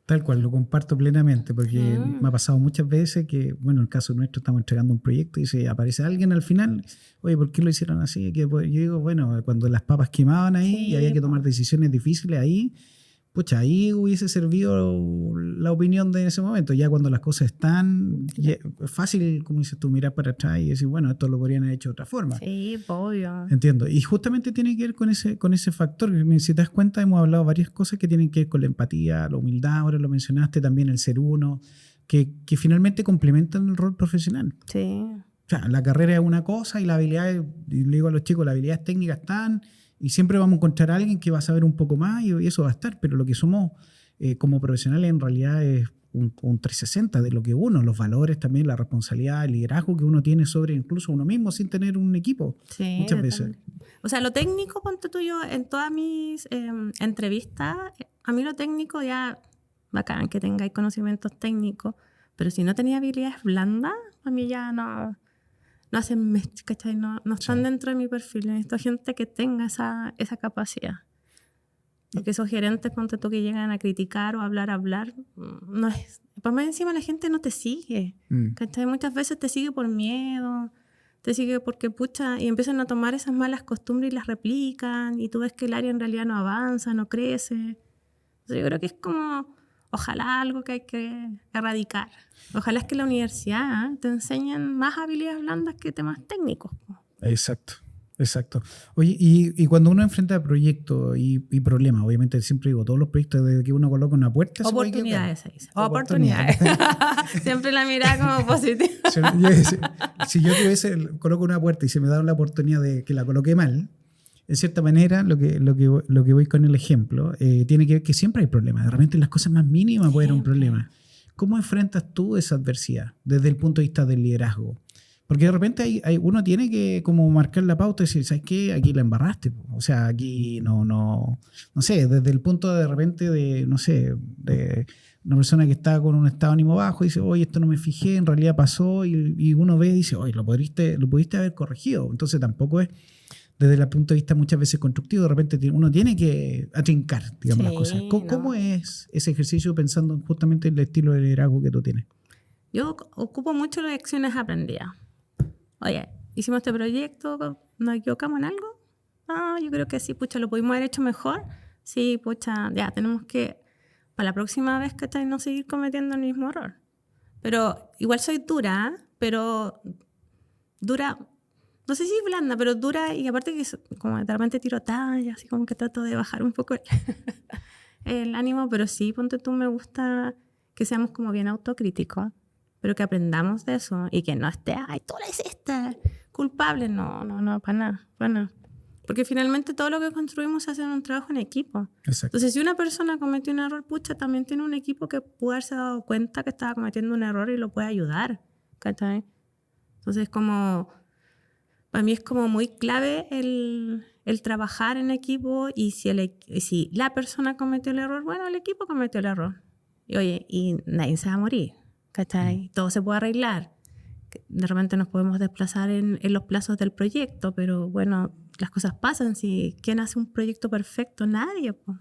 Tal cual, lo comparto plenamente, porque me ha pasado muchas veces que, bueno, en el caso nuestro estamos entregando un proyecto y se aparece alguien al final, oye, ¿por qué lo hicieron así? Que, pues, yo digo, bueno, cuando las papas quemaban ahí y había que tomar decisiones difíciles ahí, pucha, ahí hubiese servido la opinión de ese momento. Ya cuando las cosas están, es fácil, como dices tú, mirar para atrás y decir, bueno, esto lo podrían haber hecho de otra forma. Sí, obvio. Entiendo. Y justamente tiene que ver con ese factor. Si te das cuenta, hemos hablado varias cosas que tienen que ver con la empatía, la humildad, ahora lo mencionaste, también el ser uno, que finalmente complementan el rol profesional. Sí. O sea, la carrera es una cosa y la habilidad, y le digo a los chicos, las habilidades técnicas están, y siempre vamos a encontrar a alguien que va a saber un poco más y eso va a estar, pero lo que somos como profesionales en realidad es un 360 de lo que uno, los valores también, la responsabilidad, el liderazgo que uno tiene sobre incluso uno mismo sin tener un equipo, sí, muchas veces. O sea, lo técnico, ponte tú, yo en todas mis entrevistas, a mí lo técnico ya, bacán que tengáis conocimientos técnicos, pero si no tenía habilidades blandas, a mí ya no hacen match, ¿cachai? No están dentro de mi perfil. Necesito gente que tenga esa capacidad. Porque esos gerentes, ponte tú, que llegan a criticar o hablar, no es. Por más encima la gente no te sigue. ¿Cachai? Muchas veces te sigue por miedo, te sigue porque pucha, y empiezan a tomar esas malas costumbres y las replican, y tú ves que el área en realidad no avanza, no crece. Entonces yo creo que es como, ojalá algo que hay que erradicar. Ojalá es que la universidad te enseñen más habilidades blandas que temas técnicos. Exacto. Oye, y cuando uno enfrenta proyectos y problemas, obviamente siempre digo, todos los proyectos desde que uno coloca una puerta... Oportunidades se dice. Oportunidades. Siempre la mirada como positiva. Si yo coloco una puerta y se me da la oportunidad de que la coloque mal, en cierta manera, lo que voy con el ejemplo, tiene que ver que siempre hay problemas. De repente las cosas más mínimas pueden haber un problema. ¿Cómo enfrentas tú esa adversidad desde el punto de vista del liderazgo? Porque de repente uno tiene que como marcar la pauta y decir, ¿sabes qué? Aquí la embarraste. O sea, aquí no sé, desde el punto de repente de, no sé, de una persona que está con un estado de ánimo bajo y dice, oye, esto no me fijé, en realidad pasó, y uno ve y dice, oye, lo pudiste haber corregido. Entonces tampoco es desde el punto de vista muchas veces constructivo, de repente uno tiene que atrincar, digamos, las cosas. ¿Cómo es ese ejercicio pensando justamente en el estilo de liderazgo que tú tienes? Yo ocupo mucho las lecciones aprendidas. Oye, hicimos este proyecto, ¿nos equivocamos en algo? Yo creo que sí, pucha, lo pudimos haber hecho mejor. Sí, pucha, ya, tenemos que, para la próxima vez, ¿cachai? No seguir cometiendo el mismo error. Pero igual soy dura, pero dura... No sé si es blanda, pero dura, y aparte que como de repente tiro talla, así como que trato de bajar un poco el ánimo, pero sí, ponte tú, me gusta que seamos como bien autocríticos, pero que aprendamos de eso y que no esté, ay, tú la hiciste, culpable, no, para nada. Porque finalmente todo lo que construimos se hace en un trabajo en equipo. Exacto. Entonces, si una persona cometió un error, pucha, también tiene un equipo que pudo haberse dado cuenta que estaba cometiendo un error y lo puede ayudar, ¿cachai? Entonces, como... Para mí es como muy clave el trabajar en equipo, y si la persona cometió el error, bueno, el equipo cometió el error. Y oye, y nadie se va a morir, ¿cachai? Todo se puede arreglar. De repente nos podemos desplazar en los plazos del proyecto, pero bueno, las cosas pasan. Si, ¿quién hace un proyecto perfecto? Nadie, pues.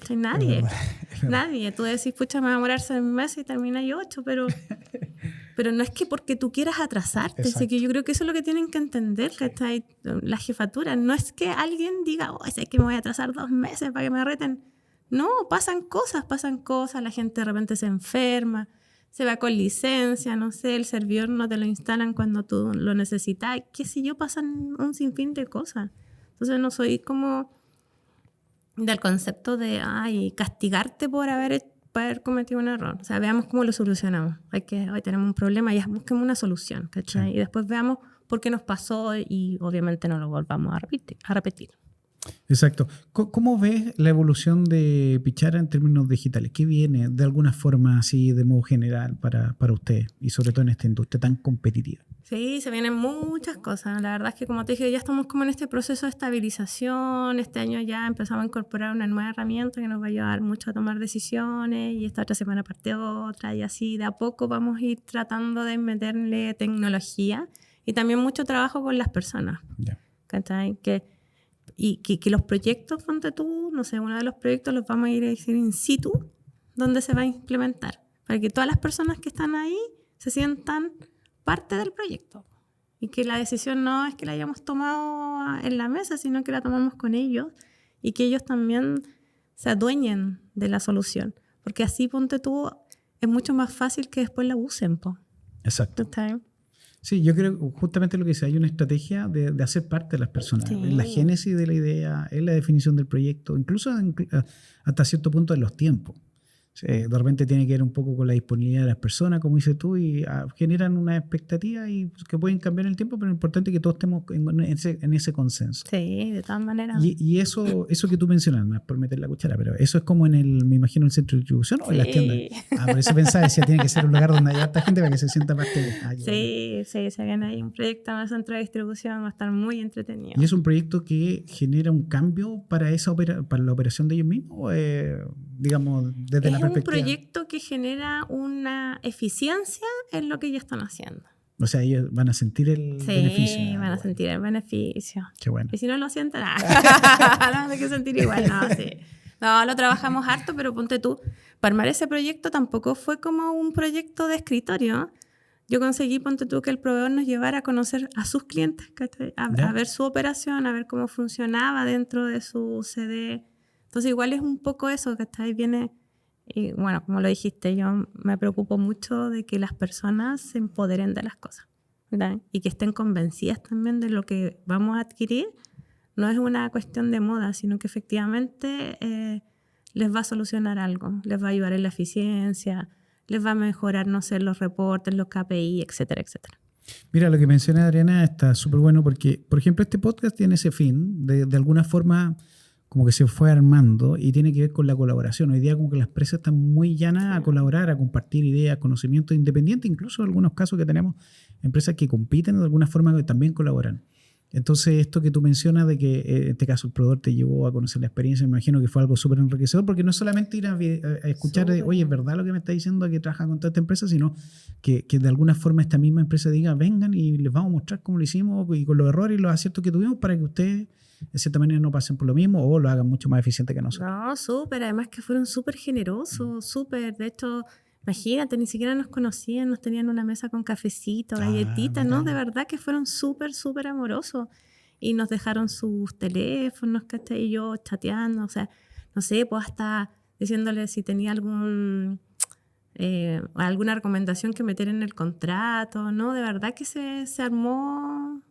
Nadie. Es verdad. Nadie. Tú decís, pucha, me va a demorar 6 meses y termina ahí 8, pero no es que porque tú quieras atrasarte. Así que yo creo que eso es lo que tienen que entender, ¿cachai? La jefatura. No es que alguien diga, sé que me voy a atrasar 2 meses para que me reten. No, pasan cosas. La gente de repente se enferma, se va con licencia, no sé, el servidor no te lo instalan cuando tú lo necesitas. Qué sé yo, pasan un sinfín de cosas. Entonces no soy como del concepto de castigarte por haber cometido un error. O sea, veamos cómo lo solucionamos. Hoy tenemos un problema, ya busquemos una solución, ¿cachai? Sí. Y después veamos por qué nos pasó y obviamente no lo volvamos a repetir. Exacto. ¿Cómo ves la evolución de Pichara en términos digitales? ¿Qué viene de alguna forma así de modo general para ustedes y sobre todo en esta industria tan competitiva? Sí, se vienen muchas cosas. La verdad es que, como te dije, ya estamos como en este proceso de estabilización. Este año ya empezamos a incorporar una nueva herramienta que nos va a ayudar mucho a tomar decisiones y esta otra semana parte otra y así de a poco vamos a ir tratando de meterle tecnología y también mucho trabajo con las personas. Yeah. ¿Cachai? Que los proyectos, ponte tú, no sé, uno de los proyectos los vamos a ir a decir in situ, donde se va a implementar, para que todas las personas que están ahí se sientan parte del proyecto y que la decisión no es que la hayamos tomado en la mesa, sino que la tomamos con ellos y que ellos también se adueñen de la solución, porque así, ponte tú, es mucho más fácil que después la usen, po. Exacto. Sí, yo creo justamente lo que dice, hay una estrategia de hacer parte de las personas, sí, en la génesis de la idea, en la definición del proyecto, incluso hasta cierto punto en los tiempos. De repente tiene que ver un poco con la disponibilidad de las personas, como dices tú, y generan una expectativa y que pueden cambiar en el tiempo, pero lo importante es que todos estemos en ese consenso. Sí, de todas maneras. Y eso que tú mencionas, no es por meter la cuchara, pero eso es como me imagino, el centro de distribución o en las tiendas. Por eso pensaba, decía, tiene que ser un lugar donde haya harta gente para que se sienta parte de. Sí, se viene ahí un proyecto en el centro de distribución, va a estar muy entretenido. ¿Y es un proyecto que genera un cambio para para la operación de ellos mismos? Digamos, desde la perspectiva. Es un proyecto que genera una eficiencia en lo que ellos están haciendo. O sea, ellos van a sentir el beneficio. Sí, van a sentir el beneficio. Qué bueno. Y si no lo sienten, no van a que sentir igual. No, lo trabajamos harto, pero ponte tú, para armar ese proyecto tampoco fue como un proyecto de escritorio. Yo conseguí, ponte tú, que el proveedor nos llevara a conocer a sus clientes, a ver su operación, a ver cómo funcionaba dentro de su CD. Entonces igual es un poco eso, ¿cachai? Viene, y bueno, como lo dijiste, yo me preocupo mucho de que las personas se empoderen de las cosas, ¿verdad? Y que estén convencidas también de lo que vamos a adquirir. No es una cuestión de moda, sino que efectivamente les va a solucionar algo, les va a ayudar en la eficiencia, les va a mejorar, no sé, los reportes, los KPI, etcétera, etcétera. Mira, lo que menciona Adriana está súper bueno porque, por ejemplo, este podcast tiene ese fin de alguna forma como que se fue armando y tiene que ver con la colaboración. Hoy día como que las empresas están muy llanas a colaborar, a compartir ideas, conocimientos independientes, incluso en algunos casos que tenemos empresas que compiten de alguna forma que también colaboran. Entonces, esto que tú mencionas de que en este caso el proveedor te llevó a conocer la experiencia, me imagino que fue algo súper enriquecedor, porque no es solamente ir a escuchar, oye, ¿es verdad lo que me está diciendo que trabaja con toda esta empresa? Sino que de alguna forma esta misma empresa diga, vengan y les vamos a mostrar cómo lo hicimos y con los errores y los aciertos que tuvimos para que ustedes de cierta manera no pasen por lo mismo o lo hagan mucho más eficiente que nosotros. No, súper, además que fueron súper generosos, súper, de hecho, imagínate, ni siquiera nos conocían, nos tenían una mesa con cafecito, galletitas, ¿no? De verdad que fueron súper, súper amorosos y nos dejaron sus teléfonos, ¿cachai? Y yo chateando, o sea, no sé, pues hasta diciéndole si tenía alguna recomendación que meter en el contrato, ¿no? De verdad que se armó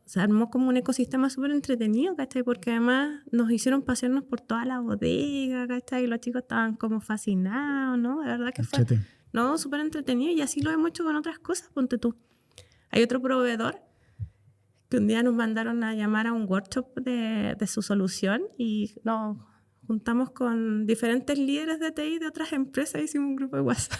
se armó como un ecosistema súper entretenido, ¿cachai? Porque además nos hicieron pasearnos por toda la bodega, ¿cachai? Y los chicos estaban como fascinados, ¿no? De verdad que fue súper entretenido y así lo hemos hecho con otras cosas, ponte tú. Hay otro proveedor que un día nos mandaron a llamar a un workshop de su solución y nos juntamos con diferentes líderes de TI de otras empresas, hicimos un grupo de WhatsApp.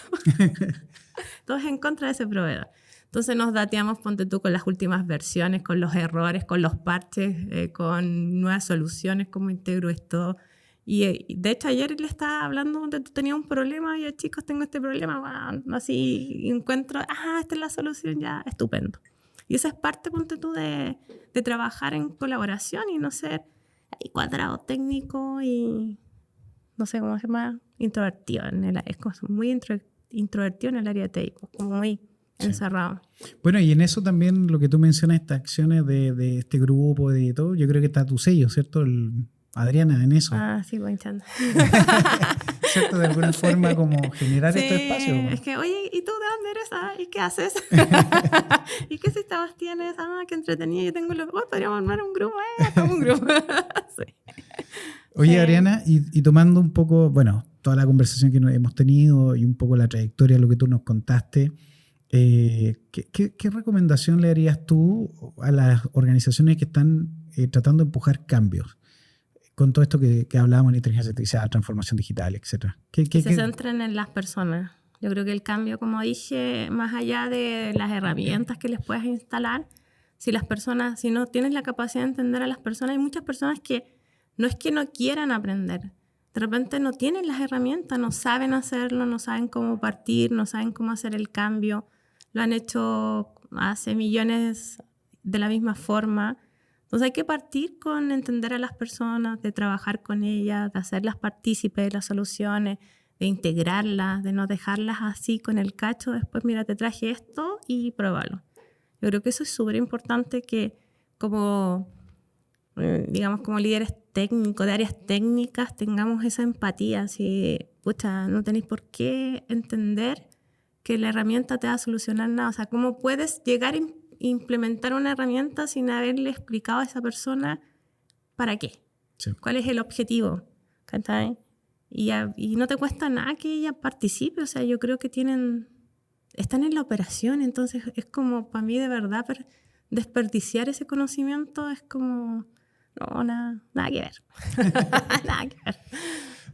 Todos en contra de ese proveedor. Entonces nos dateamos, ponte tú, con las últimas versiones, con los errores, con los parches, con nuevas soluciones, cómo integro esto. Y de hecho ayer le estaba hablando donde tú tenías un problema y yo, chicos, tengo este problema, bueno, así encuentro, esta es la solución, ya, estupendo. Y esa es parte, ponte tú, de trabajar en colaboración y no ser ahí cuadrado técnico y no sé cómo se llama, introvertido. Es como muy introvertido en el área de TI, pues, como muy encerrado. Bueno, y en eso también lo que tú mencionas, estas acciones de este grupo, de todo, yo creo que está tu sello, ¿cierto? Adriana, en eso. Ah, sí, buen chance. ¿Cierto? De alguna forma como generar estos espacios. Es que, oye, ¿y tú de dónde eres? Ah, ¿y qué haces? ¿Y qué sistemas tienes? Ah, qué entretenido. Yo tengo los... podríamos armar un grupo, hagamos un grupo. Sí. Oye, Adriana, y tomando un poco, bueno, toda la conversación que hemos tenido y un poco la trayectoria, lo que tú nos contaste, ¿qué recomendación le darías tú a las organizaciones que están tratando de empujar cambios con todo esto que hablábamos en inteligencia artificial, transformación digital, etcétera? Que se centren en las personas. Yo creo que el cambio, como dije, más allá de las herramientas que les puedas instalar, si no tienes la capacidad de entender a las personas, hay muchas personas que no es que no quieran aprender, de repente no tienen las herramientas, no saben hacerlo, no saben cómo partir, no saben cómo hacer el cambio, lo han hecho hace millones de la misma forma. Entonces hay que partir con entender a las personas, de trabajar con ellas, de hacerlas partícipes de las soluciones, de integrarlas, de no dejarlas así con el cacho, después mira, te traje esto y pruébalo. Yo creo que eso es súper importante, que como, digamos, como líderes técnicos, de áreas técnicas, tengamos esa empatía. Si, pucha, no tenéis por qué entender que la herramienta te va a solucionar nada. O sea, ¿cómo puedes llegar a implementar una herramienta sin haberle explicado a esa persona para qué? Sí. ¿Cuál es el objetivo? ¿Cachai? Y no te cuesta nada que ella participe. O sea, yo creo que están en la operación. Entonces es como, para mí de verdad, desperdiciar ese conocimiento es como, no, nada que ver. Nada que ver.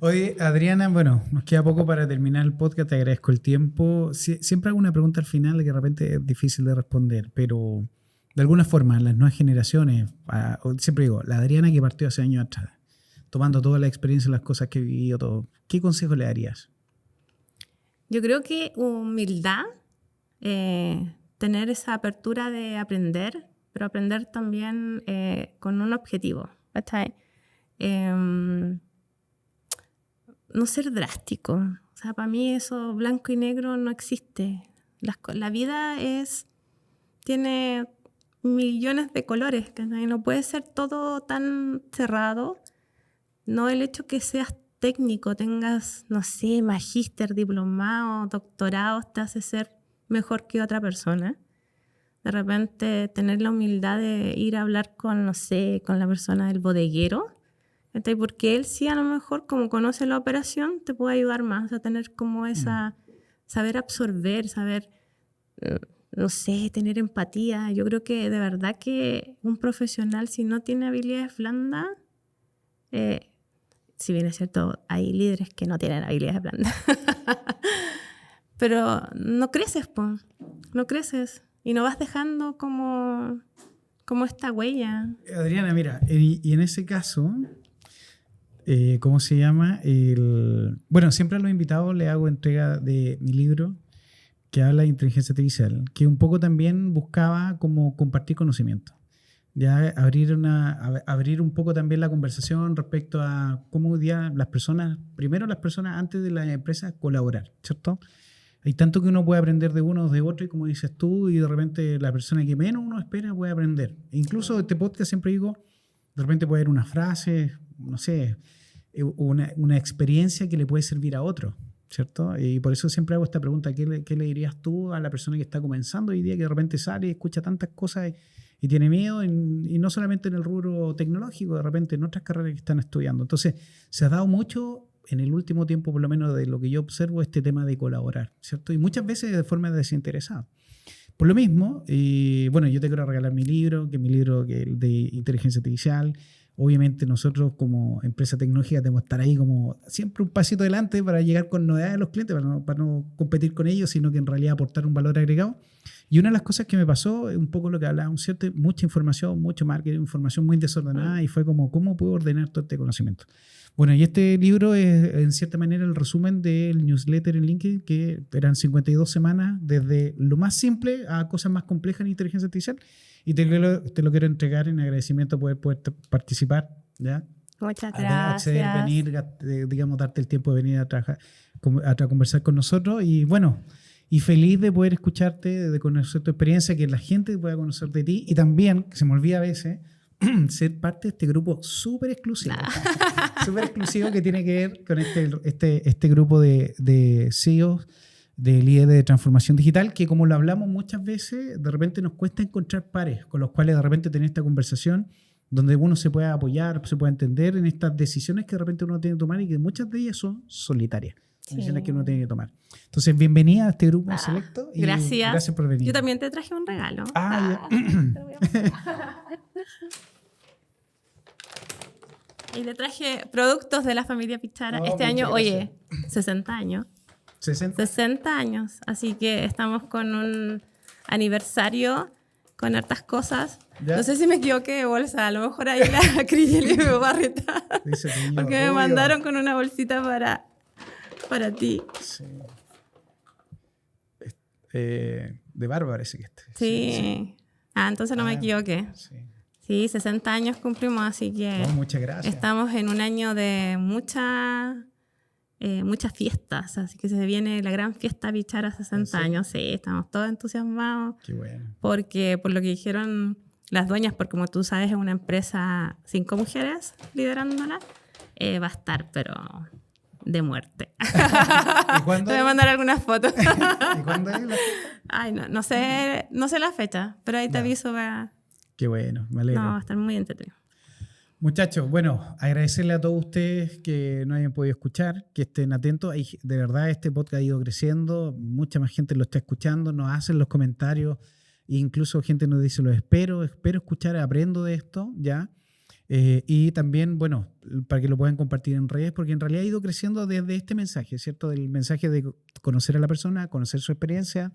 Oye, Adriana, bueno, nos queda poco para terminar el podcast, te agradezco el tiempo. Siempre hago una pregunta al final que de repente es difícil de responder, pero de alguna forma las nuevas generaciones, siempre digo, la Adriana que partió hace años atrás, tomando toda la experiencia, las cosas que he vivido, todo, ¿qué consejo le darías? Yo creo que humildad, tener esa apertura de aprender, pero aprender también con un objetivo. ¿Está? No ser drástico. O sea, para mí eso blanco y negro no existe. La vida tiene millones de colores. No puede ser todo tan cerrado. No el hecho que seas técnico, tengas, no sé, magíster, diplomado, doctorado, te hace ser mejor que otra persona. De repente tener la humildad de ir a hablar con, no sé, con la persona del bodeguero, porque él sí a lo mejor, como conoce la operación, te puede ayudar más. O sea, tener como saber absorber, saber, no sé, tener empatía. Yo creo que de verdad que un profesional, si no tiene habilidades blandas, si bien es cierto, hay líderes que no tienen habilidades blandas, pero no creces, no creces y no vas dejando como esta huella. Adriana, mira, y en ese caso... ¿cómo se llama? Bueno, siempre a los invitados les hago entrega de mi libro que habla de inteligencia artificial, que un poco también buscaba como compartir conocimiento. Ya abrir un poco también la conversación respecto a cómo hoy día las personas antes de las empresas colaborar, ¿cierto? Hay tanto que uno puede aprender de uno o de otro, y como dices tú, y de repente la persona que menos uno espera puede aprender. E incluso este podcast siempre digo, de repente puede haber una frase, no sé, una experiencia que le puede servir a otro, ¿cierto? Y por eso siempre hago esta pregunta, ¿qué le dirías tú a la persona que está comenzando hoy día, que de repente sale y escucha tantas cosas y tiene miedo, y no solamente en el rubro tecnológico, de repente en otras carreras que están estudiando? Entonces, se ha dado mucho en el último tiempo, por lo menos de lo que yo observo, este tema de colaborar, ¿cierto? Y muchas veces de forma desinteresada. Por lo mismo, bueno, yo te quiero regalar mi libro, que es mi libro de inteligencia artificial. Obviamente nosotros como empresa tecnológica tenemos que estar ahí como siempre un pasito adelante para llegar con novedades a los clientes, para no competir con ellos, sino que en realidad aportar un valor agregado. Y una de las cosas que me pasó, un poco lo que hablábamos, ¿cierto? Mucha información, mucho marketing, información muy desordenada, y fue como, ¿cómo puedo ordenar todo este conocimiento? Bueno, y este libro es, en cierta manera, el resumen del newsletter en LinkedIn, que eran 52 semanas, desde lo más simple a cosas más complejas en inteligencia artificial, y te lo quiero entregar en agradecimiento por poder participar, ¿ya? Muchas Acceder, gracias. venir, digamos, darte el tiempo de venir a trabajar, a conversar con nosotros, y bueno, y feliz de poder escucharte, de conocer tu experiencia, que la gente pueda conocer de ti, y también, que se me olvida a veces, ser parte de este grupo súper exclusivo. Súper exclusivo, que tiene que ver con este grupo de CEOs, de líderes de transformación digital, que como lo hablamos muchas veces, de repente nos cuesta encontrar pares con los cuales de repente tener esta conversación, donde uno se pueda apoyar, se pueda entender en estas decisiones que de repente uno tiene que tomar, y que muchas de ellas son solitarias. Sí. Decisiones que uno tiene que tomar. Entonces, bienvenida a este grupo selecto. Y gracias por venir. Yo también te traje un regalo. Ya. Te lo voy a mostrar. Y le traje productos de la familia Pichara. Oh, este año, muchas oye, 60 años. 60 años. Así que estamos con un aniversario con hartas cosas. ¿Ya? No sé si me equivoqué de bolsa. A lo mejor ahí la Criyeli me va a retar. Porque me mandaron con una bolsita para ti. Sí. De barba parece que este. Sí. Ah, entonces no me equivoqué. Sí, 60 años cumplimos, así que muchas gracias. Estamos en un año de muchas fiestas, así que se viene la gran fiesta Pichara 60 años. Sí, estamos todos entusiasmados. Qué bueno. Porque por lo que dijeron las dueñas, porque como tú sabes es una empresa 5 mujeres liderándola, va a estar, pero de muerte. ¿Y cuándo? Te voy a mandar algunas fotos. ¿Y cuándo es la fiesta? Ay, no sé la fecha, pero ahí te aviso. Qué bueno, me alegro. No, va a estar muy entretenido. Muchachos, bueno, agradecerle a todos ustedes que nos hayan podido escuchar, que estén atentos. De verdad, este podcast ha ido creciendo, mucha más gente lo está escuchando, nos hacen los comentarios, e incluso gente nos dice, espero escuchar, aprendo de esto, ¿ya? Y también, bueno, para que lo puedan compartir en redes, porque en realidad ha ido creciendo desde este mensaje, ¿cierto? Del mensaje de conocer a la persona, conocer su experiencia,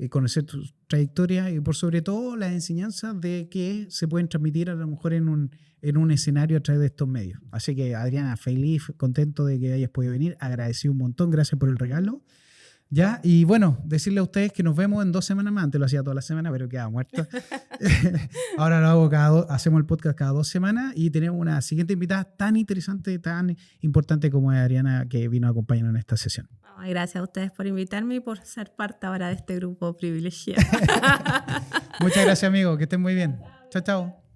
conocer tu trayectoria, y por sobre todo las enseñanzas de que se pueden transmitir a lo mejor en un escenario a través de estos medios. Así que, Adriana, feliz, contento de que hayas podido venir, agradecido un montón, gracias por el regalo. ¿Ya? Y bueno, decirle a ustedes que nos vemos en 2 semanas más. Antes lo hacía toda la semana, pero quedaba muerto. Ahora lo hago hacemos el podcast cada 2 semanas, y tenemos una siguiente invitada tan interesante, tan importante como es Adriana, que vino a acompañarnos en esta sesión. Gracias a ustedes por invitarme y por ser parte ahora de este grupo privilegiado. Muchas gracias, amigo. Que estén muy bien. Chao, chao.